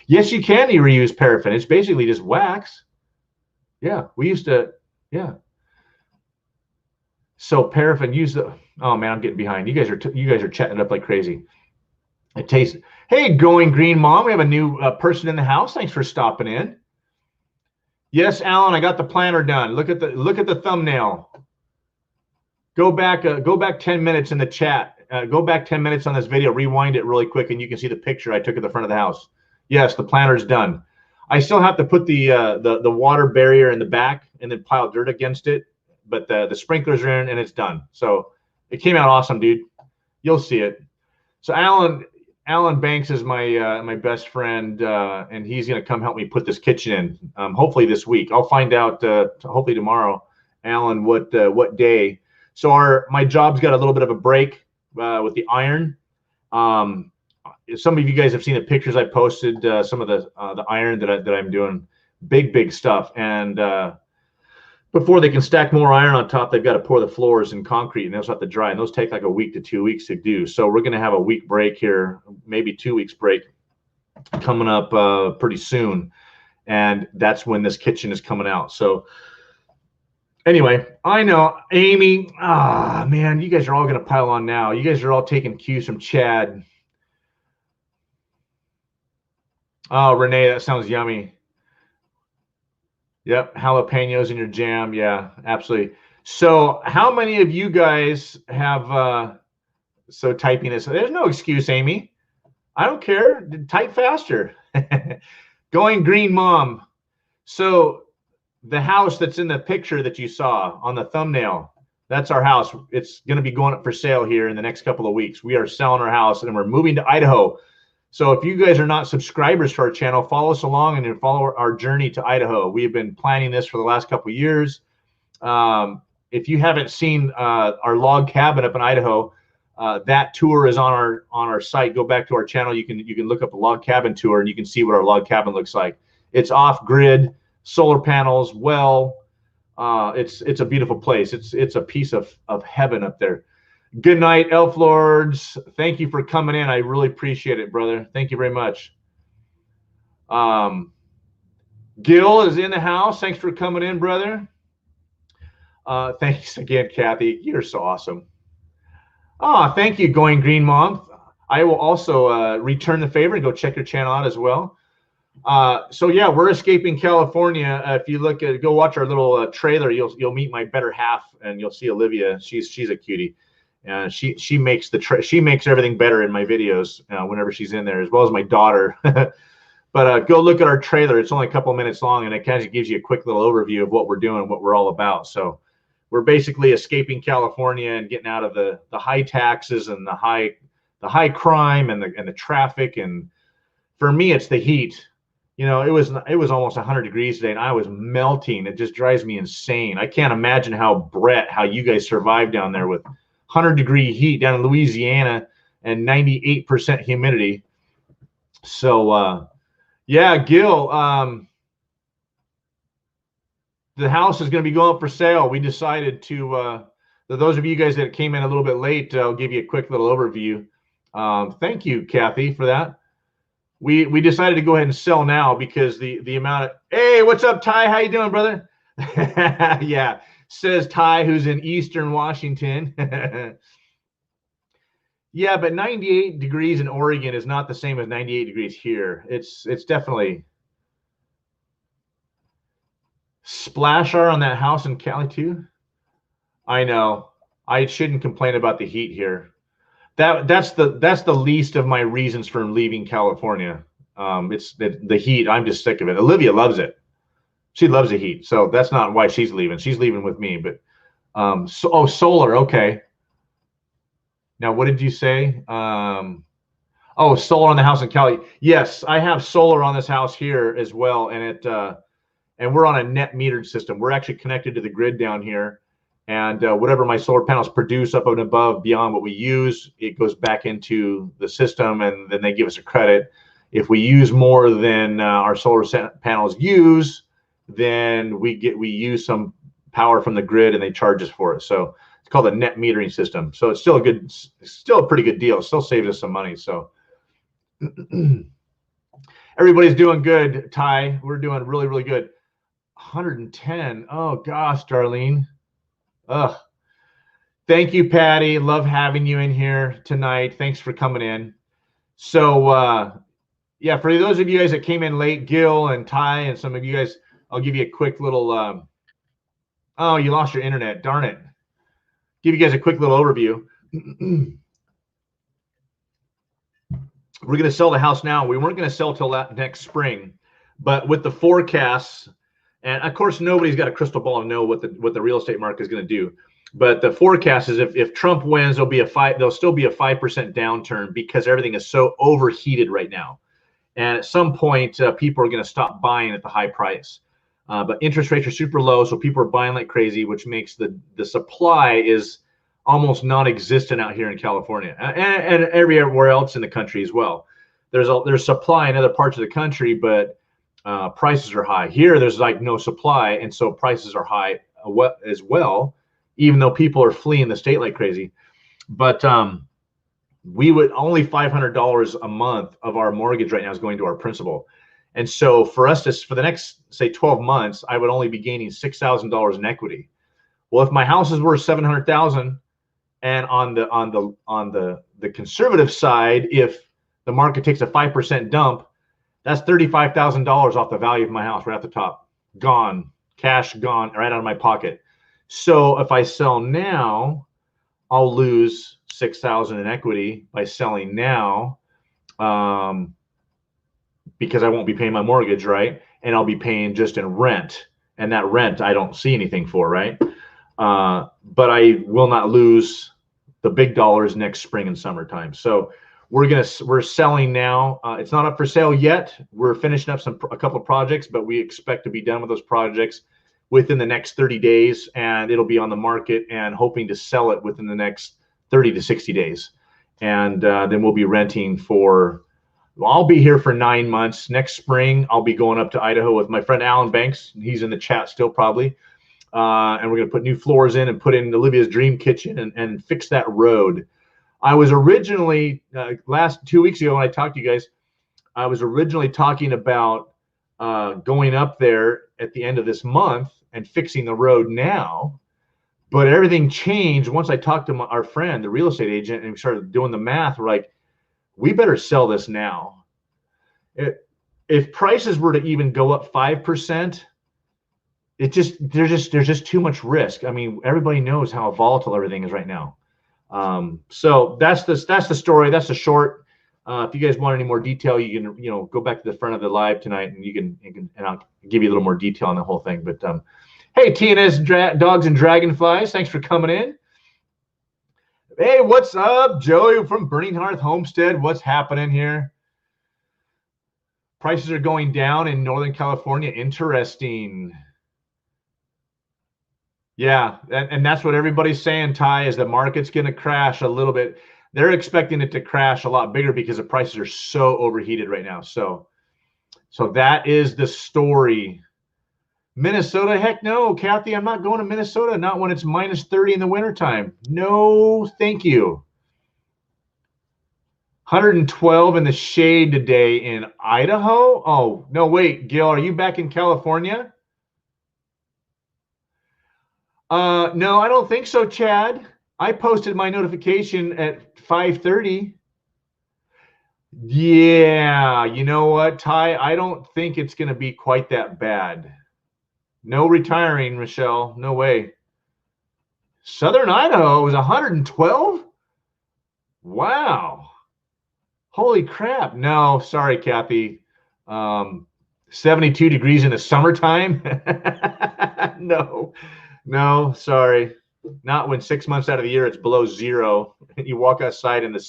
Yes, you can reuse paraffin. It's basically just wax. Yeah, we used to. Yeah. So paraffin, use the. Oh man, I'm getting behind. You guys are chatting it up like crazy. It tastes. Hey, Going Green Mom, we have a new person in the house. Thanks for stopping in. Yes, Alan, I got the planner done. Look at the thumbnail. Go back 10 minutes in the chat. Go back 10 minutes on this video. Rewind it really quick, and you can see the picture I took at the front of the house. Yes, the planner's done. I still have to put the water barrier in the back and then pile dirt against it, but the sprinklers are in and it's done. So it came out awesome, dude. You'll see it. So Alan Banks is my best friend, and he's gonna come help me put this kitchen in. Hopefully this week. I'll find out. Hopefully tomorrow, Alan, what day. So my job's got a little bit of a break with the iron. Some of you guys have seen the pictures I posted. Some of the iron that I'm doing, big stuff. And before they can stack more iron on top, they've got to pour the floors in concrete, and those have to dry. And those take like a week to 2 weeks to do. So we're gonna have a week break here, maybe 2 weeks break, coming up pretty soon. And that's when this kitchen is coming out. So. Anyway, I know, Amy, man, you guys are all going to pile on now. You guys are all taking cues from Chad. Oh, Renee, that sounds yummy. Yep, jalapenos in your jam. Yeah, absolutely. So how many of you guys have, so typing this, there's no excuse, Amy. I don't care. Type faster. Going Green Mom. So, the house that's in the picture that you saw on the thumbnail, that's our house. It's going to be going up for sale here in the next couple of weeks. We are selling our house and we're moving to Idaho. So if you guys are not subscribers to our channel, follow us along and follow our journey to Idaho. We have been planning this for the last couple of years. If you haven't seen our log cabin up in Idaho, that tour is on our site. Go back to our channel. You can look up the log cabin tour and you can see what our log cabin looks like. It's off grid. Solar panels, well, It's a beautiful place. It's a piece of heaven up there. Good night, Elf Lords. Thank you for coming in. I really appreciate it, brother. Thank you very much. Gil is in the house. Thanks for coming in, brother. Thanks again, Kathy. You're so awesome. Thank you, Going Green Mom. I will also return the favor and go check your channel out as well. So yeah, we're escaping California. If you go watch our little trailer, you'll meet my better half, and you'll see Olivia. She's a cutie, and she makes she makes everything better in my videos whenever she's in there, as well as my daughter. But go look at our trailer. It's only a couple minutes long, and it kind of gives you a quick little overview of what we're doing, what we're all about. So we're basically escaping California and getting out of the high taxes and the high crime and the traffic. And for me, it's the heat. You know, it was almost 100 degrees today, and I was melting. It just drives me insane. I can't imagine how you guys survive down there with 100-degree heat down in Louisiana and 98% humidity. So yeah, Gil, the house is going to be going up for sale. We decided to, those of you guys that came in a little bit late, I'll give you a quick little overview. Thank you, Kathy, for that. We decided to go ahead and sell now because the amount of, hey, what's up, Ty? How you doing, brother? Yeah, says Ty, who's in Eastern Washington. Yeah, but 98 degrees in Oregon is not the same as 98 degrees here. It's definitely splash R on that house in Cali too. I know. I shouldn't complain about the heat here. That's the least of my reasons for leaving California. It's the heat. I'm just sick of it. Olivia loves it. She loves the heat, so that's not why she's leaving. She's leaving with me. But solar. Okay. Now, what did you say? Solar on the house in Cali. Yes, I have solar on this house here as well, and we're on a net metered system. We're actually connected to the grid down here, and whatever my solar panels produce up and above beyond what we use, it goes back into the system, and then they give us a credit. If we use more than our solar panels use, then we use some power from the grid, and they charge us for it. So it's called a net metering system. So it's still a pretty good deal. It still saves us some money. So everybody's doing good, Ty. We're doing really, really good. 110. Oh gosh, Darlene. Ugh. Thank you, Patty. Love having you in here tonight. Thanks for coming in. So yeah, for those of you guys that came in late, Gil and Ty and some of you guys, I'll give you a quick little oh, you lost your internet. Darn it. Give you guys a quick little overview. We're going to sell the house now. We weren't going to sell till next spring, but with the forecasts, and of course nobody's got a crystal ball to know what the real estate market is going to do. But the forecast is if Trump wins, there'll still be a 5% downturn because everything is so overheated right now. And at some point, people are going to stop buying at the high price. But interest rates are super low, so people are buying like crazy, which makes the supply is almost non-existent out here in California and everywhere else in the country as well. There's supply in other parts of the country, but prices are high. Here, there's like no supply, and so prices are high as well, even though people are fleeing the state like crazy. But we would only $500 a month of our mortgage right now is going to our principal. And so for us for the next, say, 12 months, I would only be gaining $6,000 in equity. Well, if my house is worth $700,000, and on the conservative side, if the market takes a 5% dump, that's $35,000 off the value of my house right at the top. Gone, cash gone right out of my pocket. So if I sell now, I'll lose $6,000 in equity by selling now. Because I won't be paying my mortgage, right? And I'll be paying just in rent. And that rent, I don't see anything for, right? But I will not lose the big dollars next spring and summertime. So we're selling now. It's not up for sale yet. We're finishing up a couple of projects, but we expect to be done with those projects within the next 30 days. And it'll be on the market and hoping to sell it within the next 30 to 60 days. And then we'll be renting I'll be here for 9 months. Next spring, I'll be going up to Idaho with my friend Alan Banks. He's in the chat still probably. and we're going to put new floors in and put in Olivia's dream kitchen and fix that road. I was originally, last 2 weeks ago when I talked to you guys, I was originally talking about going up there at the end of this month and fixing the road now. But everything changed once I talked to our friend, the real estate agent, and we started doing the math. We're like, we better sell this now. If prices were to even go up 5%, there's just too much risk. I mean, everybody knows how volatile everything is right now. So that's the story. That's the short. If you guys want any more detail, you can go back to the front of the live tonight, and you can and I'll give you a little more detail on the whole thing. But hey, TNS Dogs and Dragonflies, thanks for coming in. Hey, what's up, Joey from Burning Hearth Homestead? What's happening here? Prices are going down in Northern California. Interesting. Yeah, and that's what everybody's saying, Ty, is the market's going to crash a little bit. They're expecting it to crash a lot bigger because the prices are so overheated right now. So that is the story. Minnesota, heck no, Kathy, I'm not going to Minnesota, not when it's minus 30 in the wintertime. No, thank you. 112 in the shade today in Idaho. Oh, no, wait, Gil, are you back in California? No, I don't think so, Chad. I posted my notification at 5:30. Yeah, you know what, Ty? I don't think it's going to be quite that bad. No retiring, Michelle. No way. Southern Idaho was 112? Wow. Holy crap. No, sorry, Kathy. 72 degrees in the summertime? No, sorry. Not when 6 months out of the year it's below zero. You walk outside and the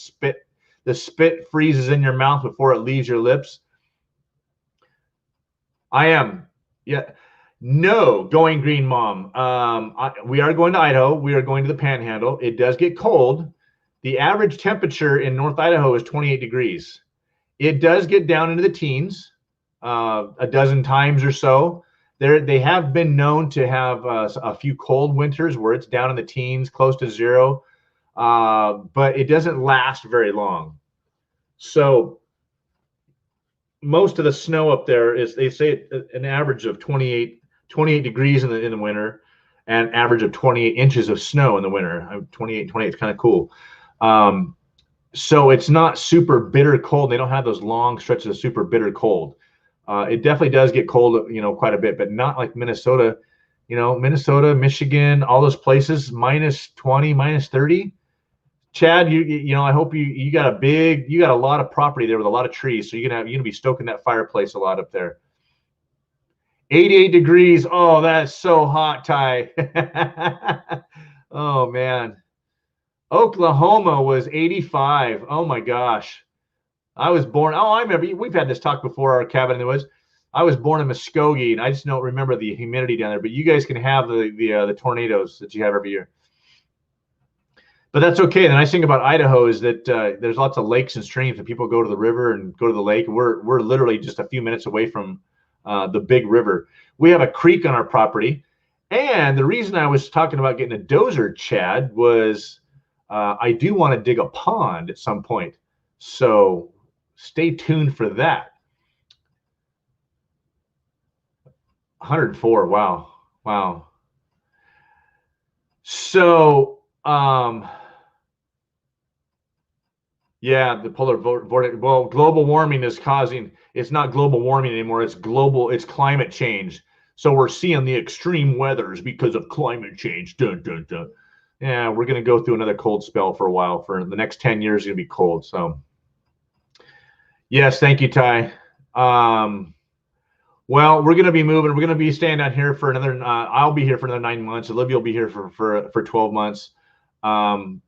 spit freezes in your mouth before it leaves your lips. I am. Yeah. No, going green, Mom. We are going to Idaho. We are going to the Panhandle. It does get cold. The average temperature in North Idaho is 28 degrees. It does get down into the teens a dozen times or so. They have been known to have a few cold winters where it's down in the teens, close to zero, but it doesn't last very long. So most of the snow up there is, they say, an average of 28 degrees in the winter, and average of 28 inches of snow in the winter. 28 is kind of cool. So it's not super bitter cold. They don't have those long stretches of super bitter cold. It definitely does get cold, quite a bit, but not like Minnesota. Minnesota, Michigan, all those places, minus 20, minus 30. Chad, I hope you got a lot of property there with a lot of trees, so you're gonna be stoking that fireplace a lot up there. 88 degrees. Oh, that's so hot, Ty. Oh man. Oklahoma was 85. Oh my gosh. I was born. Oh, I remember. We've had this talk before, our cabin in the woods. I was born in Muskogee, and I just don't remember the humidity down there. But you guys can have the tornadoes that you have every year. But that's okay. The nice thing about Idaho is that there's lots of lakes and streams, and people go to the river and go to the lake. We're literally just a few minutes away from the big river. We have a creek on our property, and the reason I was talking about getting a dozer, Chad, was I do want to dig a pond at some point. So stay tuned for that. 104. Wow. So, yeah, the polar vortex. Well, global warming is causing. It's not global warming anymore. It's climate change. So we're seeing the extreme weathers because of climate change. Dun, dun, dun. Yeah, we're going to go through another cold spell for a while. For the next 10 years, it's going to be cold. So, yes, thank you, Ty. Well, we're going to be moving. We're going to be staying out here for another. I'll be here for another 9 months. Olivia will be here for 12 months, and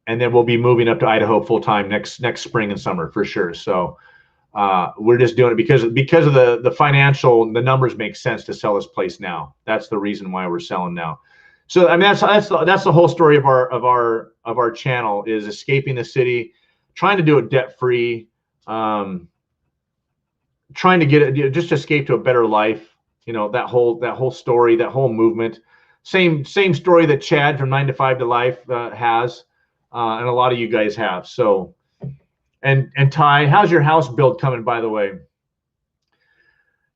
then we'll be moving up to Idaho full time next spring and summer for sure. So we're just doing it because of the financial. The numbers make sense to sell this place now. That's the reason why we're selling now. So I mean that's the whole story of our channel, is escaping the city, trying to do it debt free. Trying to get it, just escape to a better life, that whole story, that whole movement. same story that Chad from 9 to 5 to Life has, and a lot of you guys have. So, and Ty, how's your house build coming, by the way?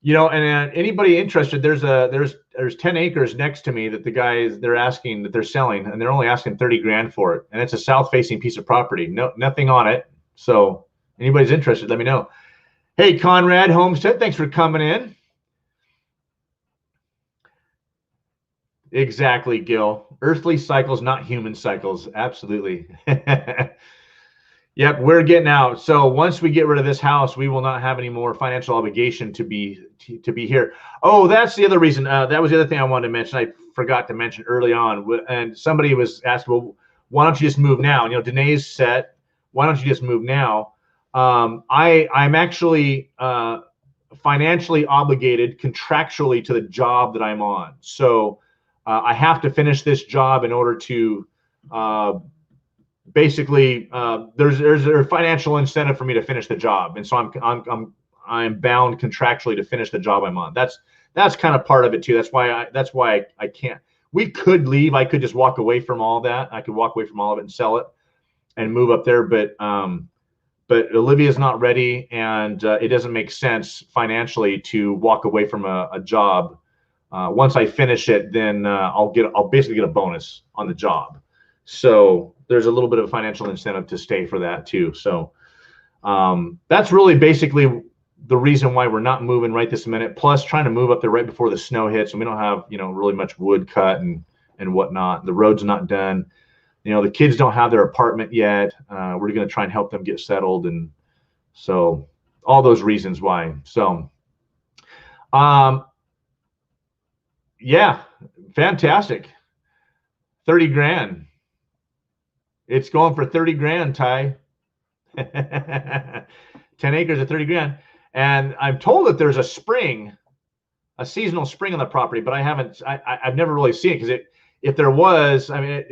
You know, and anybody interested, there's 10 acres next to me that the guys they're asking that they're selling, and they're only asking 30 grand for it, and it's a south-facing piece of property, nothing on it. So anybody's interested, let me know. Hey, Conrad Homestead, thanks for coming in. Exactly, Gil. Earthly cycles, not human cycles. Absolutely. Yep, we're getting out. So once we get rid of this house, we will not have any more financial obligation to be here. Oh, that's the other reason. That was the other thing I wanted to mention. I forgot to mention early on. And somebody was asking, well, why don't you just move now? You know, Danae's set. Why don't you just move now? I'm actually financially obligated contractually to the job that I'm on. So I have to finish this job in order to basically there's a financial incentive for me to finish the job, and so I'm bound contractually to finish the job I'm on. That's kind of part of it too. That's why I can't. We could leave. I could just walk away from all that. I could walk away from all of it and sell it and move up there, but Olivia's not ready, and it doesn't make sense financially to walk away from a job. Once I finish it, then I'll basically get a bonus on the job. So there's a little bit of financial incentive to stay for that too. So that's really basically the reason why we're not moving right this minute. Plus, trying to move up there right before the snow hits, and we don't have really much wood cut and whatnot. The road's not done. The kids don't have their apartment yet. We're going to try and help them get settled, and so all those reasons why. So, yeah, fantastic. 30 grand. It's going for 30 grand, Ty. 10 acres at 30 grand. And I'm told that there's a seasonal spring on the property, but I've never really seen it, because if there was, I mean,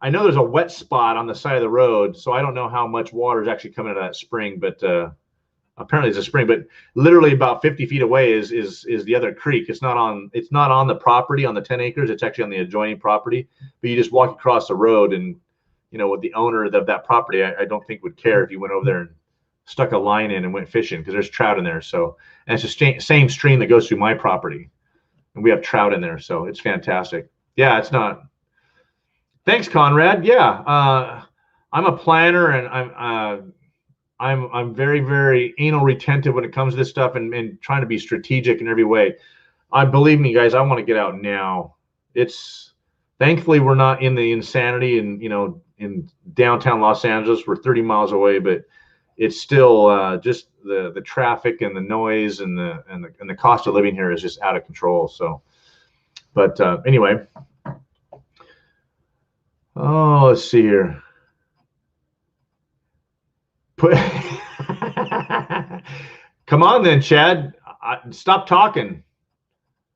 I know there's a wet spot on the side of the road, so I don't know how much water is actually coming out of that spring, but apparently it's a spring. But literally about 50 feet away is the other creek. It's not on the property on the 10 acres. It's actually on the adjoining property. But you just walk across the road, and with the owner of that property, I don't think would care if you went over there and stuck a line in and went fishing, because there's trout in there. So, and it's the same stream that goes through my property, and we have trout in there. So it's fantastic. Yeah, it's not. Thanks, Conrad. Yeah, I'm a planner, and I'm very, very anal retentive when it comes to this stuff, and trying to be strategic in every way. Believe me, guys, I want to get out now. Thankfully we're not in the insanity and in downtown Los Angeles. We're 30 miles away, but it's still just the traffic and the noise and the cost of living here is just out of control. So, but anyway. Oh, let's see here. Come on then, Chad. Stop talking.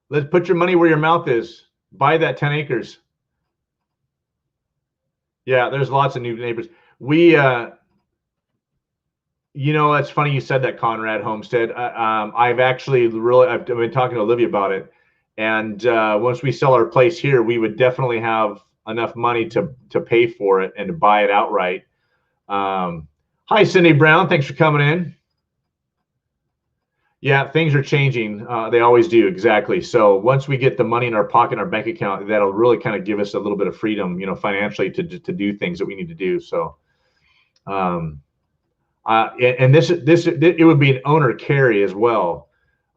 Let's put your money where your mouth is. Buy that 10 acres. Yeah, there's lots of new neighbors. It's funny you said that, Conrad Homestead. I've been talking to Olivia about it. And once we sell our place here, we would definitely have enough money to pay for it and to buy it outright. Hi, Cindy Brown. Thanks for coming in. Yeah, things are changing. They always do. Exactly. So once we get the money in our pocket, in our bank account, that'll really kind of give us a little bit of freedom, financially to do things that we need to do. So, and it would be an owner carry as well.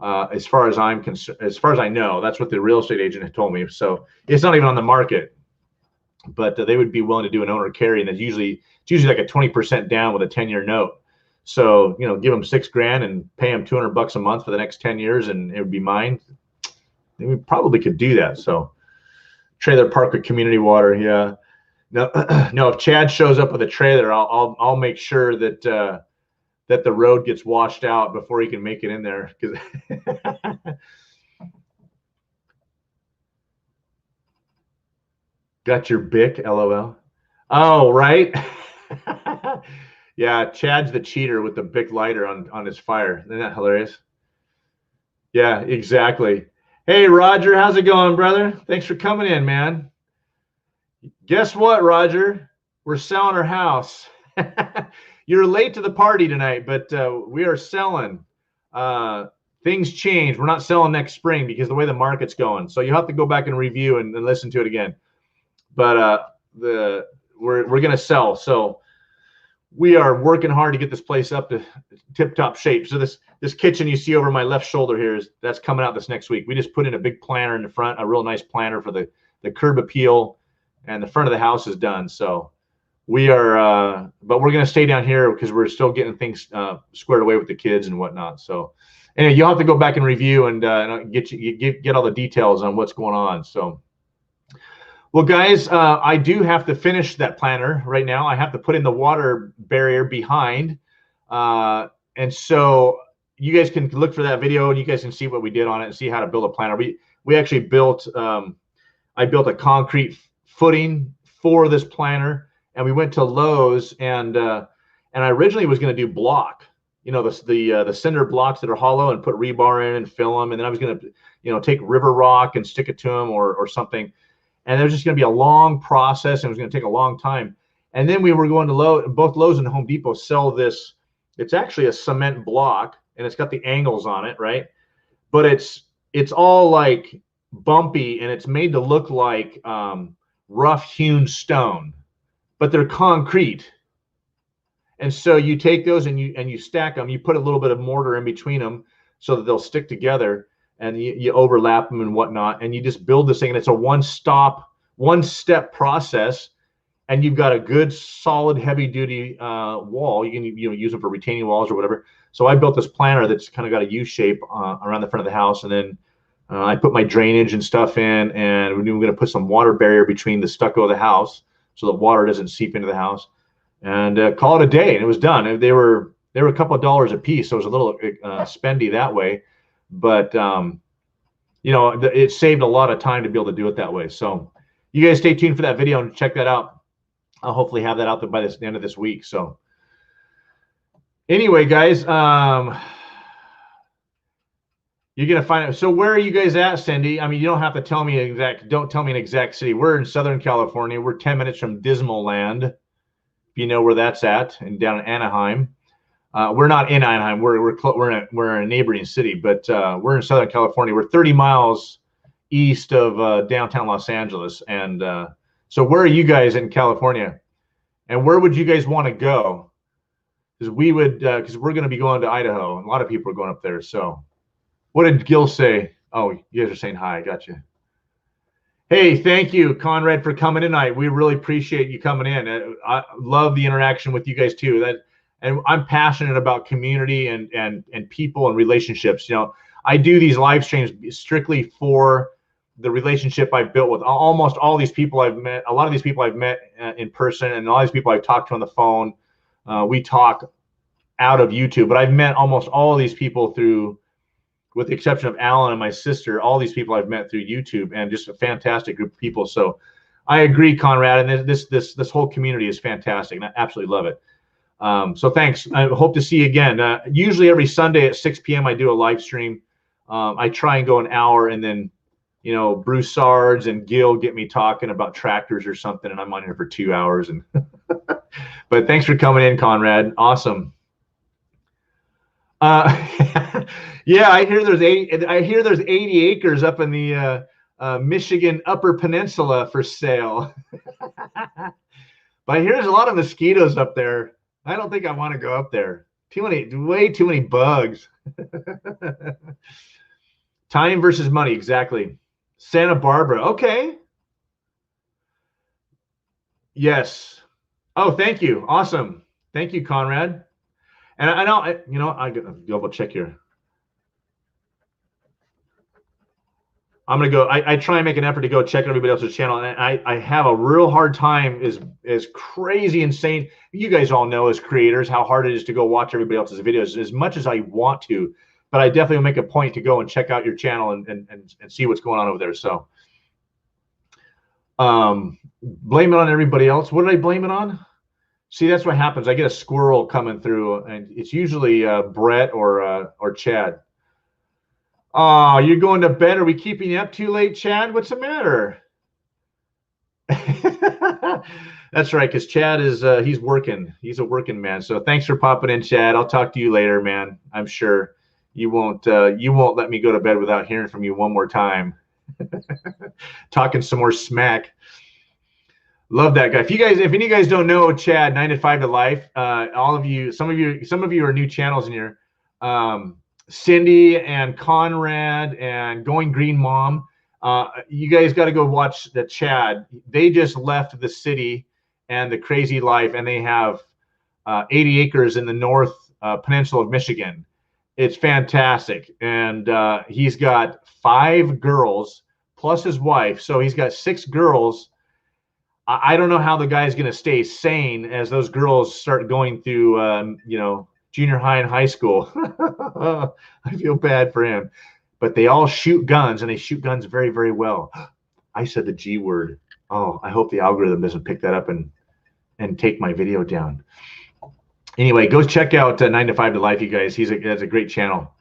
As far as I'm concerned, as far as I know, that's what the real estate agent had told me. So it's not even on the market, but they would be willing to do an owner carry, and it's usually like a 20% down with a 10-year note. So, give them $6 grand and pay them $200 a month for the next 10 years, and it would be mine. We probably could do that. So, trailer park with community water. Yeah. No. If Chad shows up with a trailer, I'll make sure that the road gets washed out before he can make it in there. Got your Bic, LOL. Oh, right. Yeah, Chad's the cheater with the Bic lighter on his fire. Isn't that hilarious? Yeah, exactly. Hey, Roger, how's it going, brother? Thanks for coming in, man. Guess what, Roger? We're selling our house. You're late to the party tonight, but we are selling. Things change. We're not selling next spring because the way the market's going. So you have to go back and review and listen to it again. But we're going to sell. So we are working hard to get this place up to tip-top shape. So this kitchen you see over my left shoulder here that's coming out this next week. We just put in a big planter in the front, a real nice planter for the curb appeal, and the front of the house is done. So we are, but we're going to stay down here because we're still getting things squared away with the kids and whatnot. So anyway, you'll have to go back and review and get all the details on what's going on. So. Well, guys, I do have to finish that planter right now. I have to put in the water barrier behind. And so you guys can look for that video and you guys can see what we did on it and see how to build a planter. We actually built, I built a concrete footing for this planter, and we went to Lowe's and I originally was going to do block, you know, the cinder blocks that are hollow and put rebar in and fill them. And then I was going to, you know, take river rock and stick it to them or something. And there's just going to be a long process, and it was going to take a long time. And then we were going to Lowe's. Both Lowe's and Home Depot sell this. It's actually a cement block, and it's got the angles on it, right? But it's all like bumpy, and it's made to look like rough-hewn stone, but they're concrete. And so you take those and you stack them. You put a little bit of mortar in between them so that they'll stick together. And you overlap them and whatnot, and you just build this thing, and it's a one-step process, and you've got a good, solid, heavy-duty wall. You can use them for retaining walls or whatever. So I built this planter that's kind of got a U shape around the front of the house, and then I put my drainage and stuff in, and we're going to put some water barrier between the stucco of the house so the water doesn't seep into the house, and call it a day. And it was done. They were a couple of dollars a piece, so it was a little spendy that way. But, you know, it saved a lot of time to be able to do it that way. So you guys stay tuned for that video and check that out. I'll hopefully have that out there by the end of this week. So anyway, guys, you're going to find it. So where are you guys at, Cindy? I mean, you don't have to tell me don't tell me an exact city. We're in Southern California. We're 10 minutes from Dismal Land, if you know where that's at, and down in Anaheim. We're not in Anaheim. We're in a neighboring city, but we're in Southern California. We're 30 miles east of downtown Los Angeles, and so where are you guys in California? And where would you guys want to go? Because we're going to be going to Idaho, and a lot of people are going up there. So, what did Gil say? Oh, you guys are saying hi. Gotcha. Hey, thank you, Conrad, for coming tonight. We really appreciate you coming in. I love the interaction with you guys too. And I'm passionate about community and people and relationships. You know, I do these live streams strictly for the relationship I've built with almost all these people I've met. A lot of these people I've met in person, and all these people I've talked to on the phone. We talk out of YouTube, but I've met almost all of these people through, with the exception of Alan and my sister, all these people I've met through YouTube, and just a fantastic group of people. So I agree, Conrad, and this whole community is fantastic, and I absolutely love it. So thanks. I hope to see you again. Usually every Sunday at 6 p.m. I do a live stream. I try and go an hour, and then, you know, Bruce Sards and Gil get me talking about tractors or something, and I'm on here for 2 hours. And but thanks for coming in, Conrad. Awesome. Yeah, I hear there's 80 acres up in the Michigan Upper Peninsula for sale. But I hear there's a lot of mosquitoes up there. I don't think I want to go up there. Way too many bugs. Time versus money, exactly. Santa Barbara, okay. Yes. Oh, thank you. Awesome. Thank you, Conrad. And I know, you know, I gotta double check here. I'm gonna go. I try and make an effort to go check everybody else's channel, and I have a real hard time. Is crazy, insane. You guys all know as creators how hard it is to go watch everybody else's videos as much as I want to, but I definitely make a point to go and check out your channel and see what's going on over there. So, blame it on everybody else. What did I blame it on? See, that's what happens. I get a squirrel coming through, and it's usually Brett or Chad. Oh, you're going to bed? Are we keeping you up too late, Chad? What's the matter? That's right, because Chad is he's working. He's a working man. So thanks for popping in, Chad. I'll talk to you later, man. I'm sure you won't let me go to bed without hearing from you one more time. Talking some more smack. Love that guy. If any of you guys don't know Chad, 9 to 5 to Life, all of you, some of you are new channels in here. Cindy and Conrad and Going Green Mom. You guys got to go watch the Chad. They just left the city and the crazy life, and they have 80 acres in the north peninsula of Michigan. It's fantastic, and he's got 5 girls plus his wife, so he's got 6 girls. I don't know how the guy's going to stay sane as those girls start going through, junior high and high school. I feel bad for him. But they all shoot guns, and they shoot guns very, very well. I said the G word. Oh, I hope the algorithm doesn't pick that up and take my video down. Anyway, go check out 9 to 5 to Life, you guys. That's a great channel.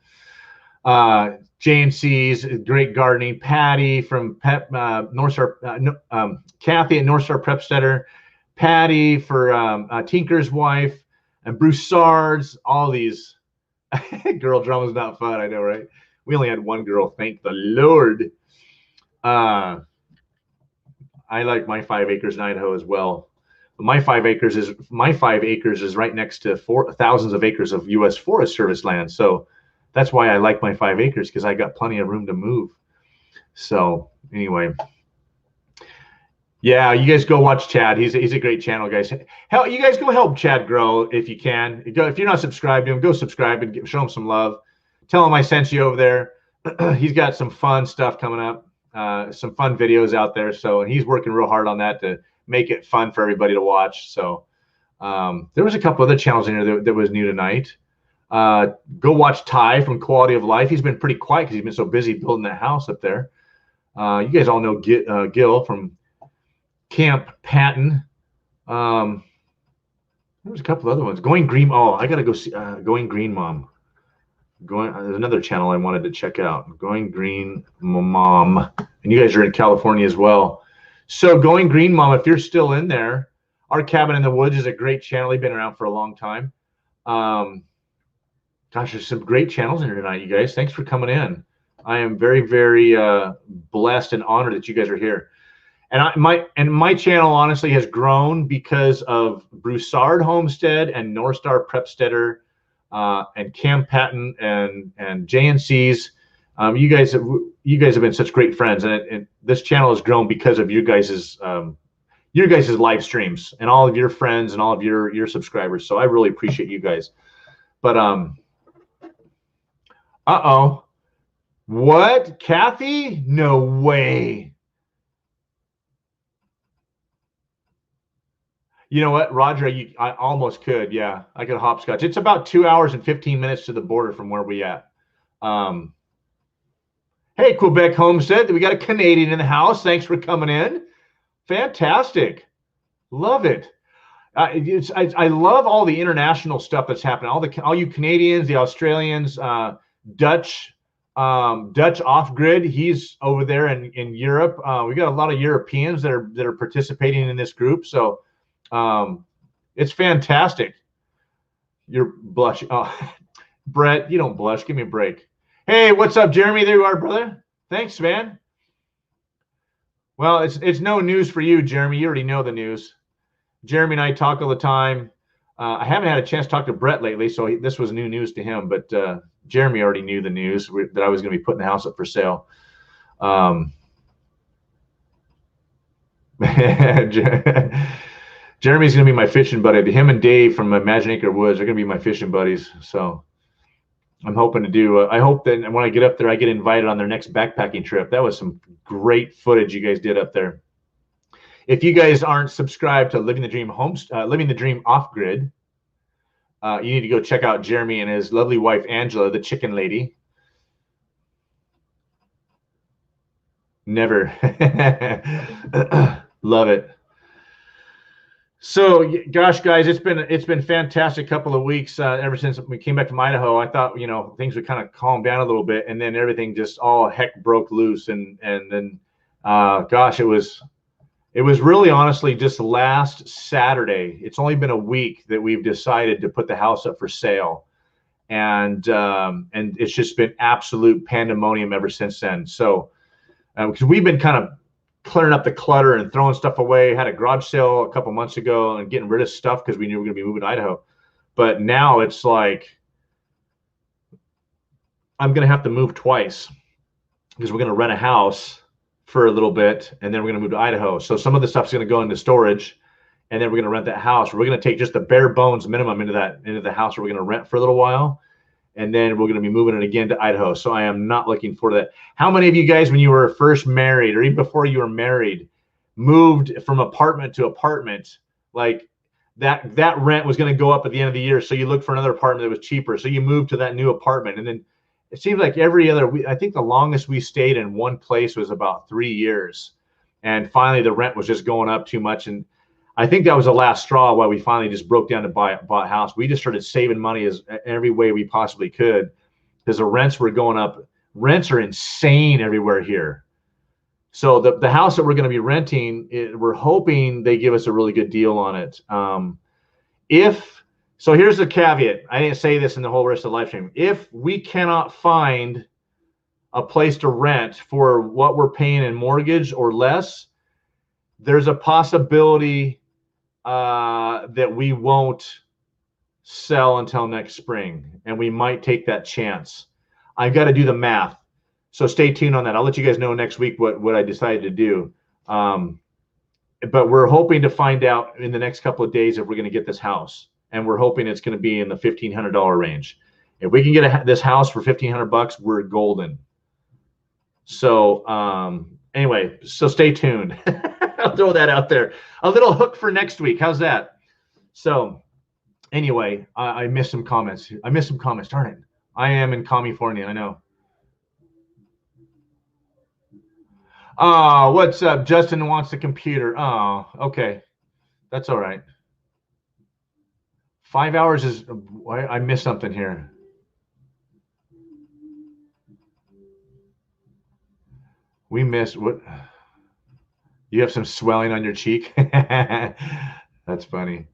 JNC's great gardening. Patty from North Star, Kathy at North Star Prep Center. Patty for Tinker's wife, and Broussard's. All these girl drama's not fun. I know, right? We only had one girl, thank the Lord. I like my 5 acres in Idaho as well. My 5 acres is right next to thousands of acres of U.S. Forest Service land. So that's why I like my 5 acres, because I got plenty of room to move. So anyway, yeah, you guys go watch Chad. He's a great channel, guys. Hell, you guys go help Chad grow if you can. If you're not subscribed to him, go subscribe and show him some love. Tell him I sent you over there. He's got some fun stuff coming up, some fun videos out there. So, and he's working real hard on that to make it fun for everybody to watch. So there was a couple other channels in here that was new tonight. Go watch Ty from Quality of Life. He's been pretty quiet because he's been so busy building that house up there. You guys all know Gil from Camp Patton. There was a couple other ones. Going Green. Oh, I gotta go see Going Green Mom. There's another channel I wanted to check out. Going Green Mom, and you guys are in California as well. So Going Green Mom, if you're still in there, Our Cabin in the Woods is a great channel. They've been around for a long time. Gosh, there's some great channels in here tonight, you guys. Thanks for coming in. I am very, very blessed and honored that you guys are here. And my channel honestly has grown because of Broussard Homestead and North Star Prepstetter and Camp Patton and JNC's. You guys have been such great friends, and this channel has grown because of you guys's live streams and all of your friends and all of your subscribers. So I really appreciate you guys. But what, Kathy? No way. You know what, Roger? I almost could. Yeah, I could hopscotch. It's about 2 hours and 15 minutes to the border from where we at. Hey, Quebec Homestead, we got a Canadian in the house. Thanks for coming in. Fantastic. Love it. I love all the international stuff that's happening. All you Canadians, the Australians, Dutch off-grid. He's over there in Europe. We got a lot of Europeans that are participating in this group. So it's fantastic. You're blushing. Oh, Brett, you don't blush. Give me a break. Hey, what's up, Jeremy? There you are, brother. Thanks, man. Well, it's no news for you, Jeremy. You already know the news. Jeremy and I talk all the time. I haven't had a chance to talk to Brett lately, so this was new news to him. But Jeremy already knew the news that I was going to be putting the house up for sale. Jeremy's going to be my fishing buddy. Him and Dave from Imagine Acre Woods are going to be my fishing buddies. So I'm hoping to do. I hope that when I get up there, I get invited on their next backpacking trip. That was some great footage you guys did up there. If you guys aren't subscribed to Living the Dream Off Grid, you need to go check out Jeremy and his lovely wife Angela, the chicken lady. Never. Love it. So, gosh, guys, it's been fantastic couple of weeks ever since we came back from Idaho. I thought things would kind of calm down a little bit, and then everything just all heck broke loose, and then gosh, it was really honestly just last Saturday. It's only been a week that we've decided to put the house up for sale, and it's just been absolute pandemonium ever since then. So because we've been kind of clearing up the clutter and throwing stuff away. Had a garage sale a couple months ago and getting rid of stuff because we knew we were going to be moving to Idaho. But now it's like I'm going to have to move twice because we're going to rent a house for a little bit and then we're going to move to Idaho. So some of the stuff's going to go into storage and then we're going to rent that house. We're going to take just the bare bones minimum into the house where we're going to rent for a little while. And then we're going to be moving it again to Idaho. So I am not looking forward to that. How many of you guys, when you were first married or even before you were married, moved from apartment to apartment, like that rent was going to go up at the end of the year. So you looked for another apartment that was cheaper. So you moved to that new apartment. And then it seems like every other week, I think the longest we stayed in one place was about 3 years. And finally the rent was just going up too much. And I think that was the last straw why we finally just broke down to buy a house. We just started saving money as every way we possibly could because the rents were going up. Rents are insane everywhere here. So the house that we're going to be renting, we're hoping they give us a really good deal on it. So here's the caveat. I didn't say this in the whole rest of the live stream. If we cannot find a place to rent for what we're paying in mortgage or less, there's a possibility that we won't sell until next spring, and we might take that chance. I've got to do the math, so stay tuned on that. I'll let you guys know next week what I decided to do. But we're hoping to find out in the next couple of days if we're going to get this house, and we're hoping it's going to be in the $1,500 range. If we can get this house for $1,500, we're golden. So anyway, so stay tuned. I'll throw that out there. A little hook for next week. How's that? So anyway, I missed some comments. Darn it. I am in California. I know. Oh, what's up? Justin wants the computer. Oh, okay. That's all right. 5 hours is, I missed something here. We missed what? You have some swelling on your cheek. That's funny.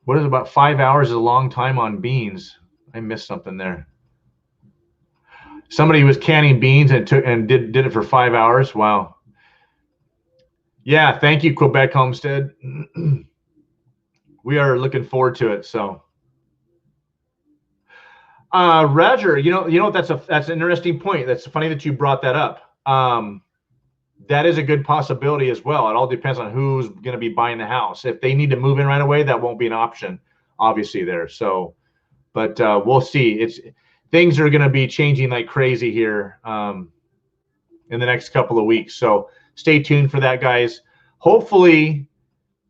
What is about 5 hours is a long time on beans? I missed something there. Somebody was canning beans and did it for 5 hours. Wow. Yeah, thank you, Quebec Homestead. We are looking forward to it. So, Roger, you know that's an interesting point. That's funny that you brought that up. That is a good possibility as well. It all depends on who's going to be buying the house. If they need to move in right away, that won't be an option, obviously there. So, but we'll see. Things are going to be changing like crazy here in the next couple of weeks. So stay tuned for that, guys. Hopefully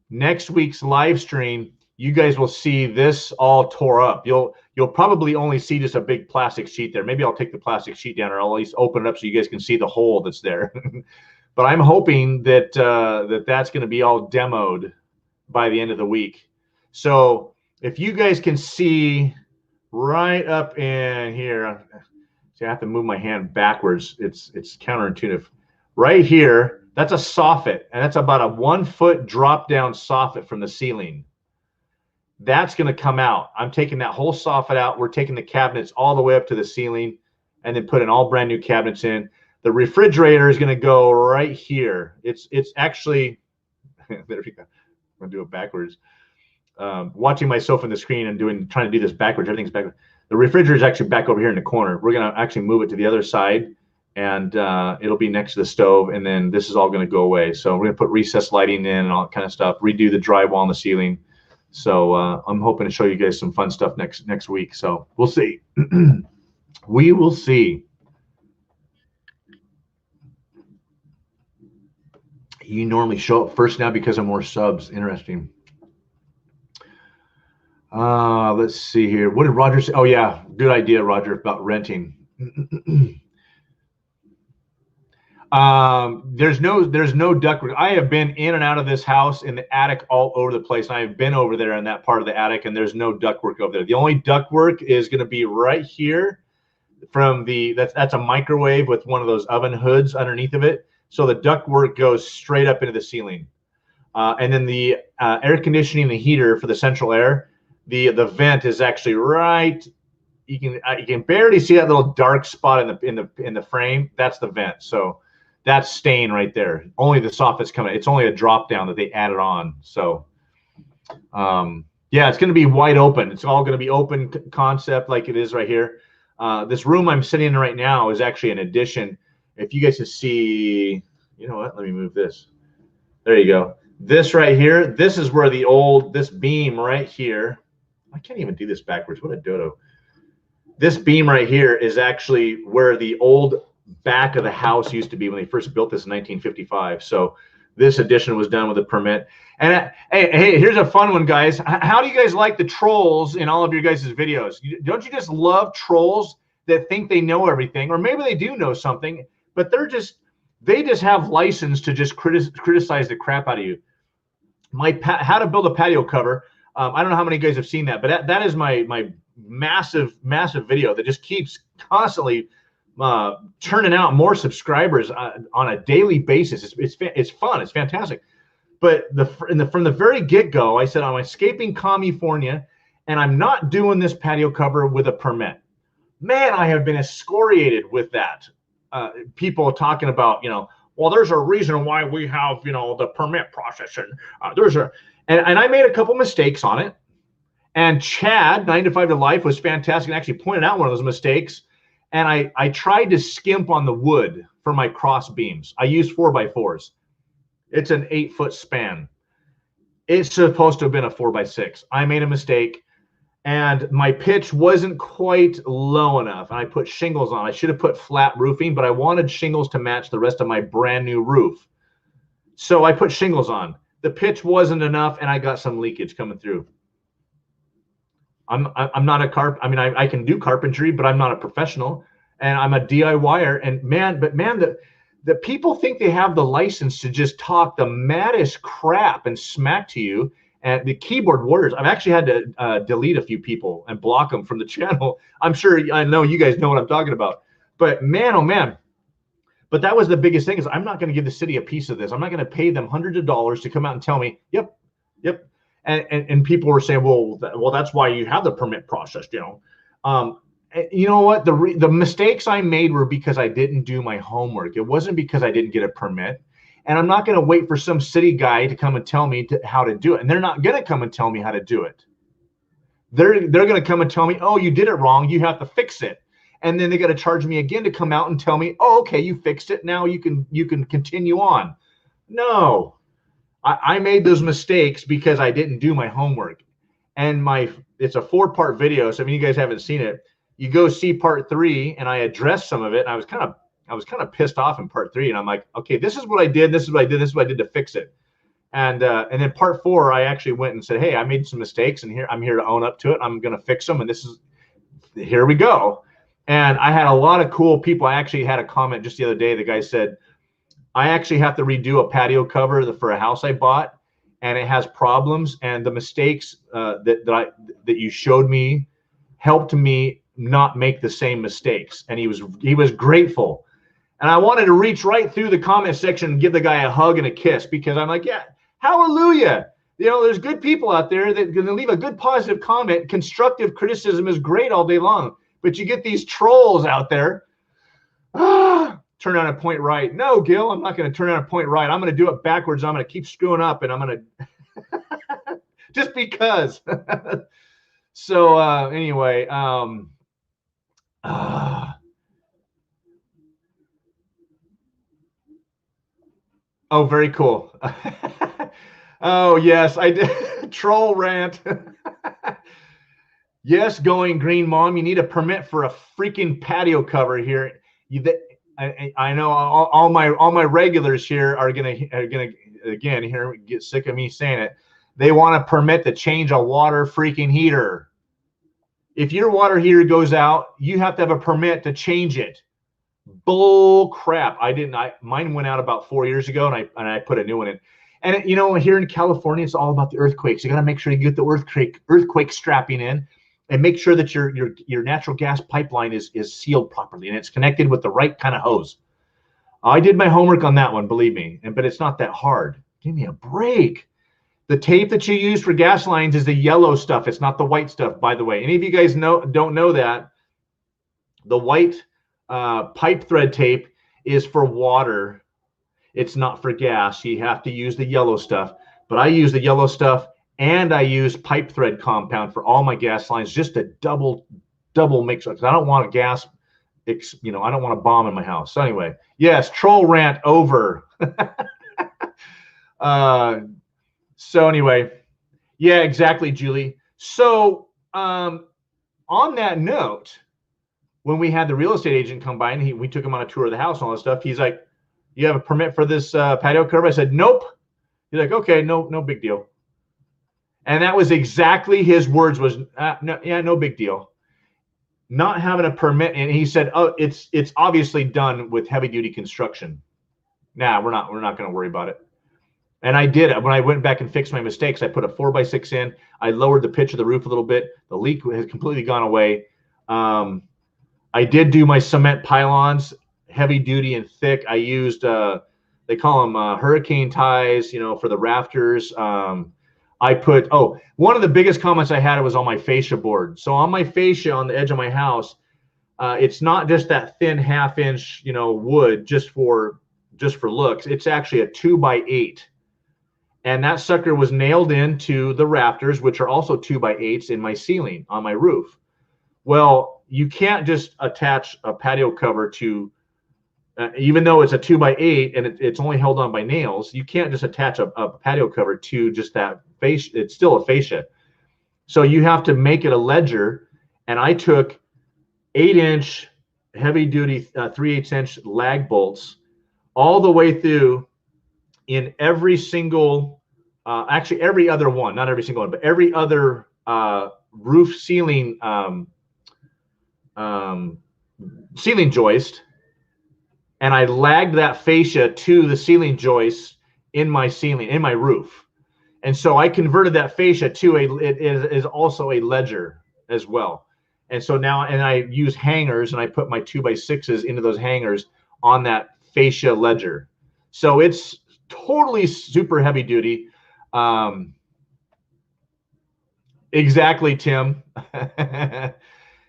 next week's live stream, you guys will see this all tore up. You'll probably only see just a big plastic sheet there. Maybe I'll take the plastic sheet down, or I'll at least open it up so you guys can see the hole that's there. But I'm hoping that that's going to be all demoed by the end of the week. So if you guys can see right up in here, see, I have to move my hand backwards. It's counterintuitive. Right here, that's a soffit, and that's about a 1 foot drop down soffit from the ceiling. That's going to come out. I'm taking that whole soffit out. We're taking the cabinets all the way up to the ceiling and then putting all brand new cabinets in. The refrigerator is going to go right here. It's actually, there we go. I'm going to do it backwards. Watching myself on the screen and trying to do this backwards. Everything's backwards. The refrigerator is actually back over here in the corner. We're going to actually move it to the other side, and it'll be next to the stove. And then this is all going to go away. So we're going to put recessed lighting in and all that kind of stuff. Redo the drywall on the ceiling. So I'm hoping to show you guys some fun stuff next week. So we'll see. We will see. You normally show up first now because of more subs. Interesting. Let's see here. What did Roger say? Oh, yeah. Good idea, Roger, about renting. There's no ductwork. I have been in and out of this house in the attic all over the place. I have been over there in that part of the attic, and there's no ductwork over there. The only ductwork is going to be right here from the that's a microwave with one of those oven hoods underneath of it. So the ductwork goes straight up into the ceiling. And then the air conditioning, the heater for the central air, the vent is actually right. You can barely see that little dark spot in the frame. That's the vent. So that's staying right there. Only the soffit's coming. It's only a drop down that they added on. So yeah, it's going to be wide open. It's all going to be open concept like it is right here. This room I'm sitting in right now is actually an addition. If you guys can see, you know what? Let me move this. There you go. This right here, this is where this beam right here. I can't even do this backwards. What a dodo. This beam right here is actually where the old back of the house used to be when they first built this in 1955. So this addition was done with a permit. And hey, here's a fun one, guys. How do you guys like the trolls in all of your guys' videos? Don't you just love trolls that think they know everything? Or maybe they do know something, but they just have license to just criticize the crap out of you. How to build a patio cover. I don't know how many of you guys have seen that, but that is my massive video that just keeps constantly churning out more subscribers on a daily basis. It's fun. It's fantastic. But from the very get-go, I said I'm escaping California, and I'm not doing this patio cover with a permit. Man, I have been excoriated with that. People talking about, well, there's a reason why we have, the permit process, and and I made a couple mistakes on it. And Chad, 9 to 5 to Life, was fantastic and actually pointed out one of those mistakes. And I tried to skimp on the wood for my cross beams. I used 4x4s. It's an 8-foot span. It's supposed to have been a 4x6. I made a mistake, and my pitch wasn't quite low enough. And I put shingles on. I should have put flat roofing, but I wanted shingles to match the rest of my brand new roof. So I put shingles on. The pitch wasn't enough, and I got some leakage coming through. I'm not a I can do carpentry, but I'm not a professional, and I'm a DIYer. And man, the people think they have the license to just talk the maddest crap and smack to you. And the keyboard warriors, I've actually had to delete a few people and block them from the channel. I know you guys know what I'm talking about. But man, oh man. But that was the biggest thing, is I'm not going to give the city a piece of this. I'm not going to pay them hundreds of dollars to come out and tell me, yep. And people were saying, well, that's why you have the permit process, You know what? The mistakes I made were because I didn't do my homework. It wasn't because I didn't get a permit. And I'm not going to wait for some city guy to come and tell me how to do it. And they're not going to come and tell me how to do it. They're going to come and tell me, oh, you did it wrong. You have to fix it. And then they got to charge me again to come out and tell me, oh, okay, you fixed it. Now you can continue on. No. I made those mistakes because I didn't do my homework. And it's a 4-part video. So if you guys haven't seen it, you go see part 3, and I addressed some of it. And I was kind of pissed off in part 3, and I'm like, okay, this is what I did. This is what I did. This is what I did to fix it. And then part 4, I actually went and said, hey, I made some mistakes, and I'm here to own up to it. I'm going to fix them. And here we go. And I had a lot of cool people. I actually had a comment just the other day. The guy said, I actually have to redo a patio cover for a house I bought, and it has problems. And the mistakes that you showed me helped me not make the same mistakes. And he was grateful. And I wanted to reach right through the comment section and give the guy a hug and a kiss, because I'm like, yeah, hallelujah. There's good people out there that are going to leave a good positive comment. Constructive criticism is great all day long. But you get these trolls out there. Turn on a point right. No, Gil, I'm not going to turn on a point right. I'm going to do it backwards. I'm going to keep screwing up, and I'm going to just because. So anyway, oh, very cool. Oh, yes, I did. Troll rant. Yes, Going Green Mom, you need a permit for a freaking patio cover here. I know all my regulars here are gonna again here get sick of me saying it. They want a permit to change a water freaking heater. If your water heater goes out, you have to have a permit to change it. Bull crap. Mine went out about 4 years ago, and I put a new one in. And you know, here in California, it's all about the earthquakes. You got to make sure you get the earthquake strapping in, and make sure that your natural gas pipeline is sealed properly and it's connected with the right kind of hose. I did my homework on that one, believe me, but it's not that hard. Give me a break. The tape that you use for gas lines is the yellow stuff. It's not the white stuff, by the way. Any of you guys don't know that? The white pipe thread tape is for water. It's not for gas. You have to use the yellow stuff. But I use the yellow stuff, and I use pipe thread compound for all my gas lines, just to double make sure. Because I don't want a gas, I don't want a bomb in my house. So anyway, yes, troll rant over. So anyway, yeah, exactly, Julie. So on that note, when we had the real estate agent come by and we took him on a tour of the house and all that stuff, he's like, "You have a permit for this patio cover?" I said, "Nope." He's like, "Okay, no big deal." And that was exactly his words was, no big deal. Not having a permit, and he said, "Oh, it's obviously done with heavy duty construction. Nah, we're not going to worry about it." And I did. When I went back and fixed my mistakes, I put a 4x6 in. I lowered the pitch of the roof a little bit. The leak has completely gone away. I did do my cement pylons, heavy duty and thick. I used, they call them hurricane ties, for the rafters. I put, one of the biggest comments I had was on my fascia board. So on my fascia on the edge of my house, it's not just that thin 1/2 inch, wood just for looks. It's actually a 2x8. And that sucker was nailed into the rafters, which are also 2x8s in my ceiling on my roof. Well, you can't just attach a patio cover to, even though it's a 2x8 and it's only held on by nails, you can't just attach a patio cover to just that fascia. It's still a fascia. So you have to make it a ledger. And I took 8-inch heavy duty 3/8 inch lag bolts all the way through in every single, actually every other one, not every single one, but every other roof ceiling ceiling joist. And I lagged that fascia to the ceiling joist in my roof. And so I converted that fascia to it is also a ledger as well. And so now, and I use hangers, and I put my 2x6s into those hangers on that fascia ledger. So it's totally super heavy duty. Exactly, Tim.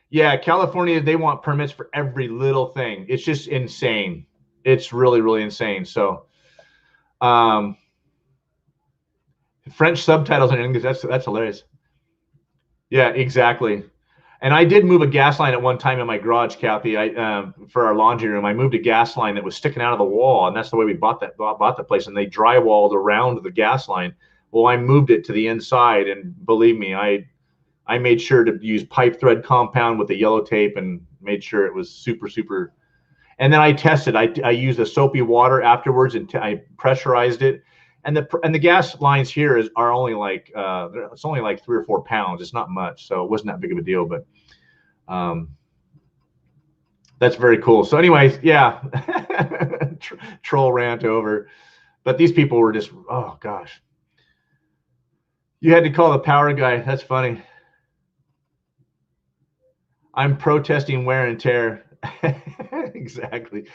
Yeah, California, they want permits for every little thing. It's just insane. It's really, really insane. So French subtitles in English, that's hilarious. Yeah, exactly. And I did move a gas line at one time in my garage, Kathy. For our laundry room, I moved a gas line that was sticking out of the wall, and that's the way we bought the place. And they drywalled around the gas line. Well, I moved it to the inside, and believe me, I made sure to use pipe thread compound with the yellow tape and made sure it was super, super. And then I tested. I used the soapy water afterwards, and I pressurized it. And the gas lines here are only like it's only like 3 or 4 pounds. It's not much, so it wasn't that big of a deal. But that's very cool. So, anyways, yeah, troll rant over. But these people were just, oh gosh, you had to call the power guy. That's funny. I'm protesting wear and tear. Exactly.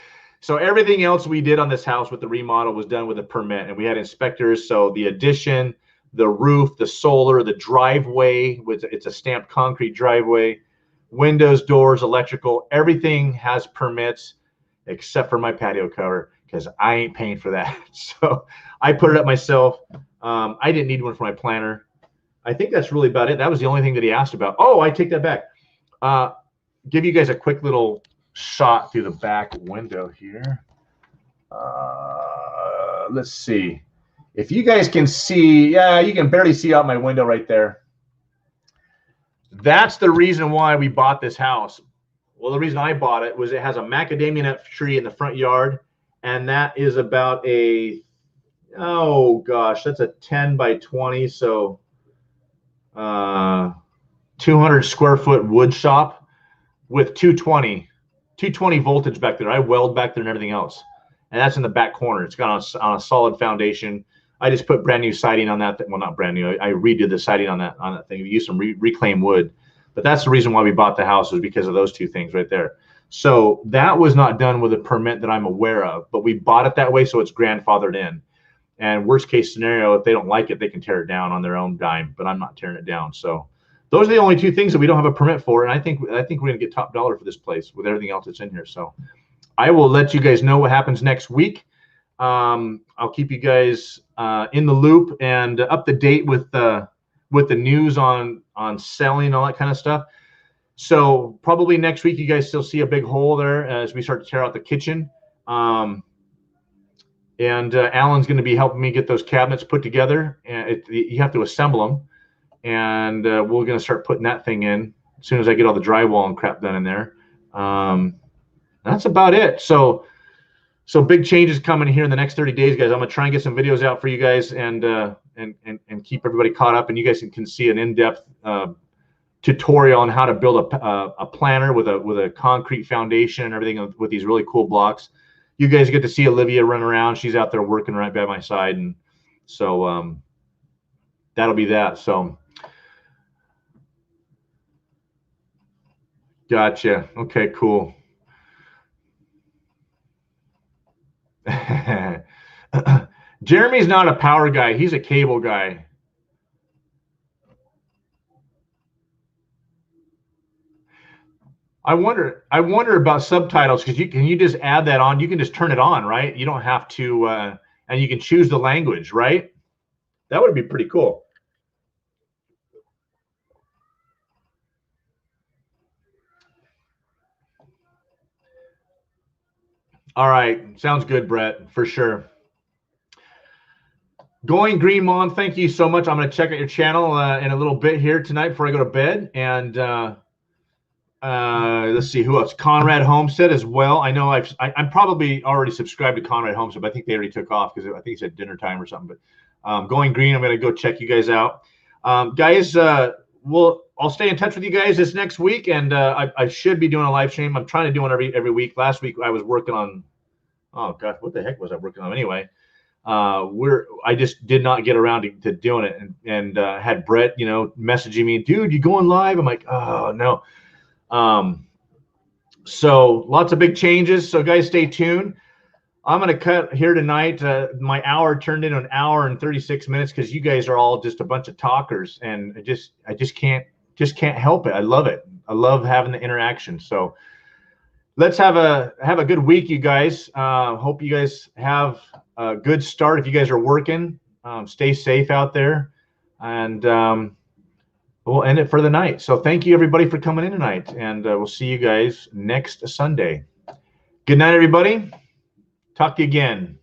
So everything else we did on this house with the remodel was done with a permit, and we had inspectors. So the addition, the roof, the solar, the driveway, it's a stamped concrete driveway, windows, doors, electrical, everything has permits except for my patio cover, because I ain't paying for that. So I put it up myself. I didn't need one for my planner. I think that's really about it. That was the only thing that he asked about. Oh, I take that back. Give you guys a quick little shot through the back window here. Let's see if you guys can see. Yeah, you can barely see out my window right there. That's the reason why we bought this house. Well, the reason I bought it was it has a macadamia nut tree in the front yard, and that is about a, oh gosh, that's a 10 by 20, so 200 square foot wood shop with 220 220 voltage back there. I weld back there and everything else. And that's in the back corner. It's got on a solid foundation. I just put brand new siding on that. Well, not brand new. I redid the siding on that thing. We used some reclaimed wood. But that's the reason why we bought the house, was because of those two things right there. So that was not done with a permit that I'm aware of, but we bought it that way, so it's grandfathered in. And worst case scenario, if they don't like it, they can tear it down on their own dime, but I'm not tearing it down. So those are the only two things that we don't have a permit for. And I think we're going to get top dollar for this place with everything else that's in here. So I will let you guys know what happens next week. I'll keep you guys in the loop and up to date with the news on selling and all that kind of stuff. So probably next week, you guys still see a big hole there as we start to tear out the kitchen. And Alan's going to be helping me get those cabinets put together. And you have to assemble them. And we're going to start putting that thing in as soon as I get all the drywall and crap done in there. That's about it. So big changes coming here in the next 30 days, guys. I'm going to try and get some videos out for you guys and keep everybody caught up. And you guys can see an in-depth tutorial on how to build a planter with a concrete foundation and everything with these really cool blocks. You guys get to see Olivia run around. She's out there working right by my side. And so that'll be that. So gotcha. Okay, cool. Jeremy's not a power guy. He's a cable guy. I wonder about subtitles, because can you just add that on? You can just turn it on, right? You don't have to, and you can choose the language, right? That would be pretty cool. All right, sounds good, Brett, for sure. Going Green Mom, thank you so much. I'm going to check out your channel in a little bit here tonight before I go to bed. And let's see who else. Conrad Homestead as well. I know I'm probably already subscribed to Conrad Homestead, but I think they already took off because I think he said dinner time or something. But Going Green, I'm going to go check you guys out. Guys, I'll stay in touch with you guys this next week, and I should be doing a live stream. I'm trying to do one every week. Last week I was working on, oh gosh, what the heck was I working on anyway? I just did not get around to doing it, and had Brett, messaging me, dude, you going live? I'm like, oh no. So lots of big changes. So guys, stay tuned. I'm going to cut here tonight. My hour turned into an hour and 36 minutes because you guys are all just a bunch of talkers, and I just can't help it. I love it. I love having the interaction. So let's have a good week, you guys. Hope you guys have a good start. If you guys are working, stay safe out there, and we'll end it for the night. So thank you everybody for coming in tonight, and we'll see you guys next Sunday. Good night, everybody. Talk to you again.